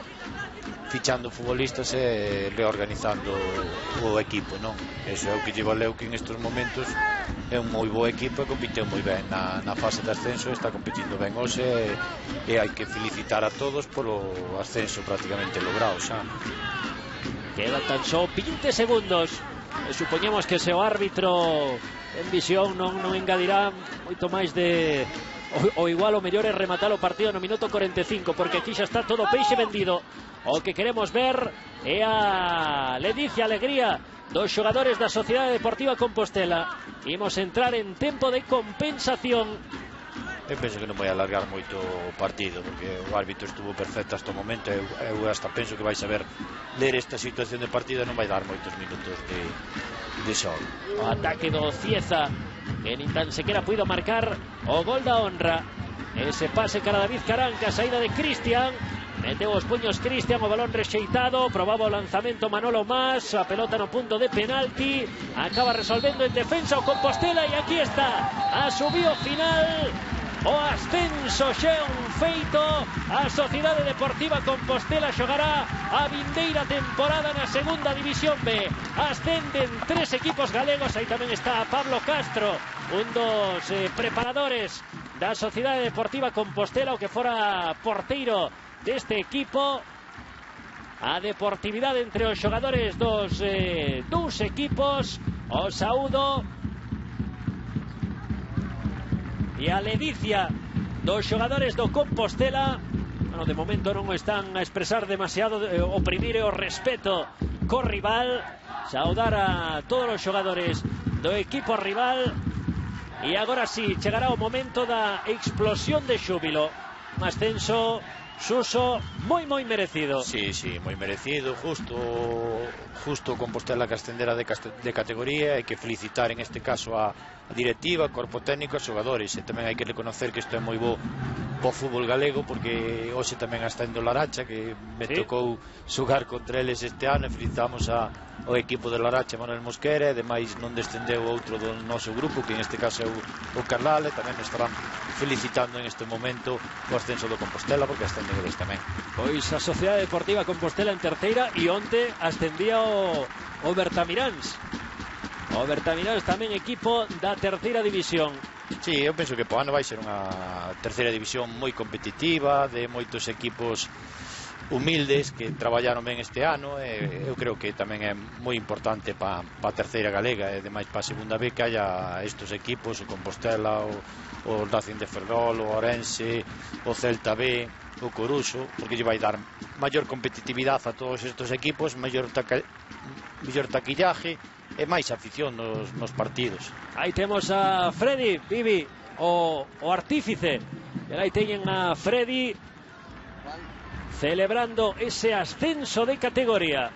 fichando futbolistas e reorganizando o equipo, non? Eso é o que lle valeu que en estes momentos é un moi bo equipo e compiteu moi ben na fase de ascenso, está competindo ben hoxe e hai que felicitar a todos polo ascenso prácticamente logrado xa. Quedan tan só 20 segundos. Supoñemos que se o árbitro en visión non engadirá moito máis de o igual o mellor é rematar o partido no minuto 45, porque aquí xa está todo peixe vendido. O que queremos ver é a ledicia, alegría dos xogadores da Sociedade Deportiva Compostela. Imos entrar en tempo de compensación. Eu penso que non vai alargar moito o partido, porque o árbitro estuvo perfecto hasta o momento. Eu hasta penso que vai saber ler esta situación de partido e non vai dar moitos minutos de xogo. O ataque do Cieza, que nin tan sequera puido marcar o gol da honra. Ese pase cara a David Caranca, saída de Cristian, meteu os puños Cristian, o balón rexeitado, probaba o lanzamento Manolo Mas, a pelota no punto de penalti, acaba resolvendo en defensa o Compostela e aquí está, a subío final. O ascenso xa é un feito. A Sociedade Deportiva Compostela xogará a vindeira temporada na segunda división B. Ascenden 3 equipos galegos. Aí tamén está Pablo Castro, un dos preparadores da Sociedade Deportiva Compostela, o que fora porteiro deste equipo. A deportividade entre os xogadores dos dous equipos. O saúdo e a ledicia dos xogadores do Compostela. Bueno, de momento non están a expresar demasiado o primeiro o respeto co rival. Saudar a todos os xogadores do equipo rival. E agora sí, chegará o momento da explosión de xúbilo. Un ascenso, Suso, moi merecido. Sí, moi merecido, justo Compostela que ascendera de categoría. Hai que felicitar en este caso a directiva, corpo técnico e xogadores, e tamén hai que reconocer que isto é moi bo po fútbol galego, porque hoxe tamén ascende o Laracha, que me tocou xogar contra eles este ano, e felicitamos ao equipo de Laracha, Manuel Mosquera, e demais non descendeu outro do noso grupo, que en este caso é o Carlale. Tamén estarán felicitando en este momento o ascenso do Compostela, porque ascenden eles tamén. Pois a Sociedade Deportiva Compostela en terceira, e onte ascendía o Bertamiráns. O Bertamiráns tamén equipo da terceira división. Sí, eu penso que po ano vai ser unha terceira división moi competitiva, de moitos equipos humildes que traballaron ben este ano, e eu creo que tamén é moi importante pa a terceira galega e demais pa a segunda B que haya estes equipos, o Compostela, o Racing de Ferrol, o Orense, o Celta B, o Coruxo, porque lle vai dar maior competitividade a todos estes equipos, maior taquillaje e máis afición nos partidos. Aí temos a Freddy, Vivi, o artífice. E aí teñen a Freddy celebrando ese ascenso de categoría.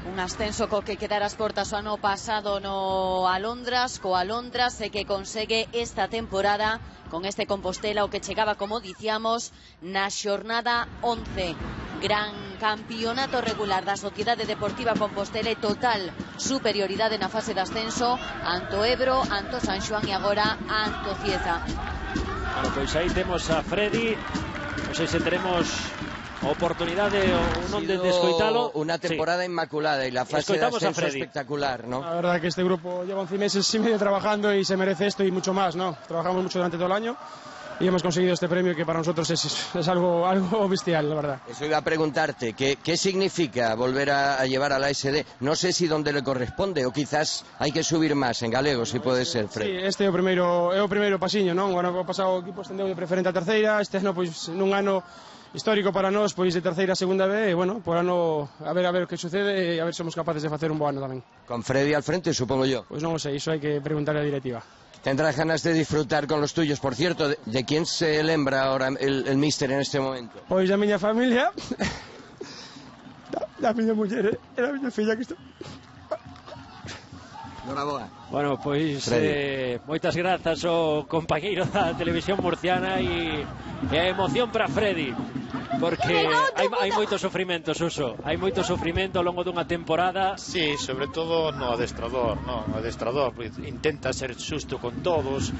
Un ascenso co que quedara as portas o ano pasado no Alondras, co Alondras que consegue esta temporada con este Compostela o que chegaba, como dicíamos, na xornada 11. Gran campeonato regular da Sociedade Deportiva Compostela e total superioridade na fase de ascenso anto Ebro, anto San Xoán e agora anto Cieza. Bueno, pois aí temos a Freddy. Non sei se teremos oportunidade ou non de escoitalo. Una temporada inmaculada y la fase de ascenso espectacular, ¿no? La verdad que este grupo lleva 11 meses y medio trabajando y se merece esto y mucho más, ¿no? Trabajamos mucho durante todo el año y hemos conseguido este premio que para nosotros es algo bestial, la verdad. Eso iba a preguntarte, ¿qué significa volver a llevar a la SD? No sé si donde le corresponde o quizás hay que subir más en galego, si puede ser, Fred. Sí, este é o primeiro pasiño, non? O ano pasado o equipo ascendeu de preferente a terceira, este ano pois nun ano histórico para nós, pois de terceira a segunda B, e bueno, por ano a ver o que sucede e a ver se somos capaces de facer un bo ano tamén. Con Freddy al frente, supongo yo. Pois non o sei, iso hai que preguntar a directiva. Tendrás ganas de disfrutar con los tuyos. Por cierto, ¿de quién se lembra ahora el míster en este momento? Pois da miña familia, da miña muller e da miña filla que está. Bueno, pois moitas grazas ao compañeiro da televisión murciana e a emoción para Freddy, porque hai moito sofrimento, Suso, hai moito sofrimento ao longo dunha temporada. Sí, sobre todo no adestrador, intenta ser xusto con todos,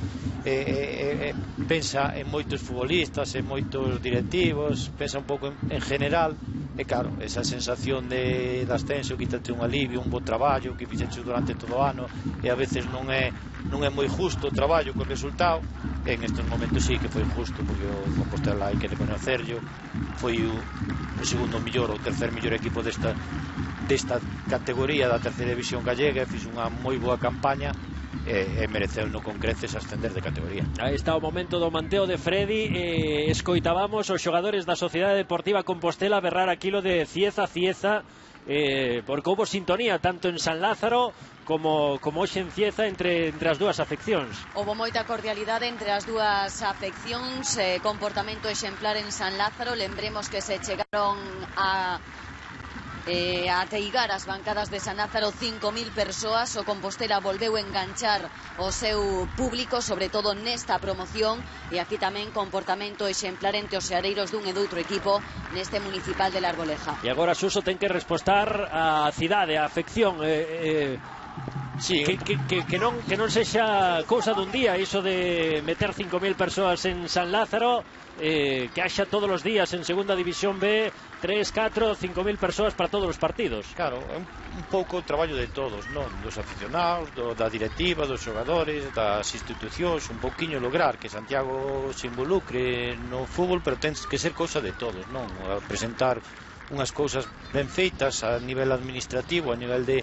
pensa en moitos futbolistas, en moitos directivos, pensa un pouco en general, e claro, esa sensación de ascenso quítate un alivio, un bo traballo que fixeches durante todo o ano, e a veces non é moi justo o traballo co resultado. En estes momentos sí que foi justo, porque o Compostela hai que reconocerlo, foi o segundo mellor ou tercer mellor equipo desta categoría da terceira división gallega, e fixe unha moi boa campaña e mereceu no con creces ascender de categoría. Aí está o momento do manteo de Freddy. Escoitábamos os xogadores da Sociedade Deportiva Compostela berrar aquilo de Cieza, porque houve sintonía tanto en San Lázaro como hoxe en Cieza entre as dúas afeccións. Houve moita cordialidade entre as dúas afeccións, comportamento exemplar en San Lázaro. Lembremos que se chegaron a ateigar as bancadas de San Lázaro 5.000 persoas. O Compostela volveu enganchar o seu público, sobre todo nesta promoción, e aquí tamén comportamento exemplar entre os seareiros dun e doutro equipo neste municipal de La Arboleja. E agora Suso ten que respostar a cidade, a afección, sí, que non sexa cousa dun día iso de meter 5.000 persoas en San Lázaro, que haxa todos os días en segunda división B 3, 4, 5.000 persoas para todos os partidos. Claro, é un pouco o traballo de todos, non? Dos aficionados, da directiva, dos xogadores, das institucións, un pouquiño lograr que Santiago se involucre no fútbol, pero ten que ser cousa de todos, non? A presentar unhas cousas ben feitas a nivel administrativo, a nivel de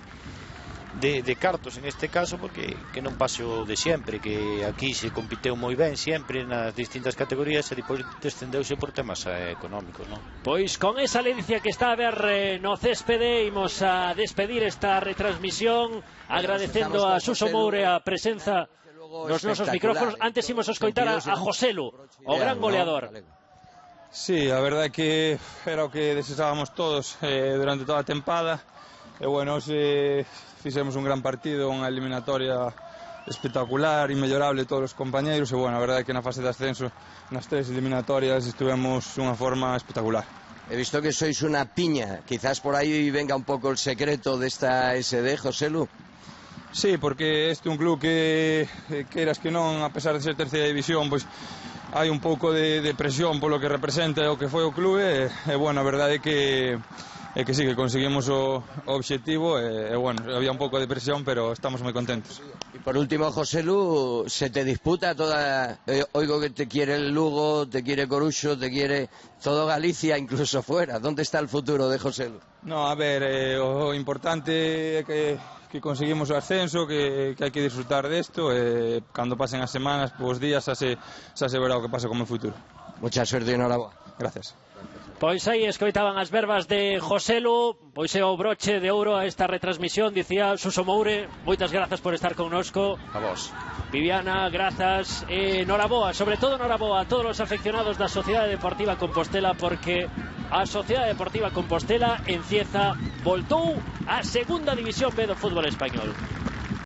cartos en este caso, porque que non pase o de sempre, que aquí se compiteu moi ben sempre nas distintas categorías e depois descendeuse por temas económicos, non? Pois con esa lencia que está a ver no céspede, imos a despedir esta retransmisión agradecendo a Suso Moure a presenza nos nosos micrófonos. Antes imos a escoitar a Joselu, o gran goleador. Sí, a verdade que era o que deseábamos todos durante toda a tempada. E bueno, fixemos un gran partido, unha eliminatoria espectacular, inmellorable todos os compañeiros, e bueno, a verdade que na fase de ascenso nas 3 eliminatorias estivemos unha forma espectacular. He visto que sois una piña, quizás por aí venga un pouco el secreto desta SD, Joselu. Sí, porque este é un club que queiras que non, a pesar de ser terceira división, pois hai un pouco de presión polo que representa o que foi o clube, e bueno, a verdade é que sí, que conseguimos o obxectivo, e bueno, había un pouco de presión, pero estamos moi contentos. Y por último, Joselu, se te disputa toda, oigo que te quiere el Lugo, te quiere Coruxo, te quiere todo Galicia, incluso fuera. ¿Dónde está el futuro de Joselu? No, a ver, o importante é que conseguimos o ascenso, que hai que disfrutar desto, e cando pasen as semanas, os días, xa se verá o que pasa como futuro. Mucha suerte e enhorabuena. Gracias. Pois aí escoitaban as verbas de Joselu, pois é o broche de ouro a esta retransmisión, dicía Suso Moure. Moitas grazas por estar connosco. A vos. Viviana, grazas. Noraboa, sobre todo noraboa a todos os afeccionados da Sociedade Deportiva Compostela, porque a Sociedade Deportiva Compostela en Cieza voltou a segunda división B do fútbol español.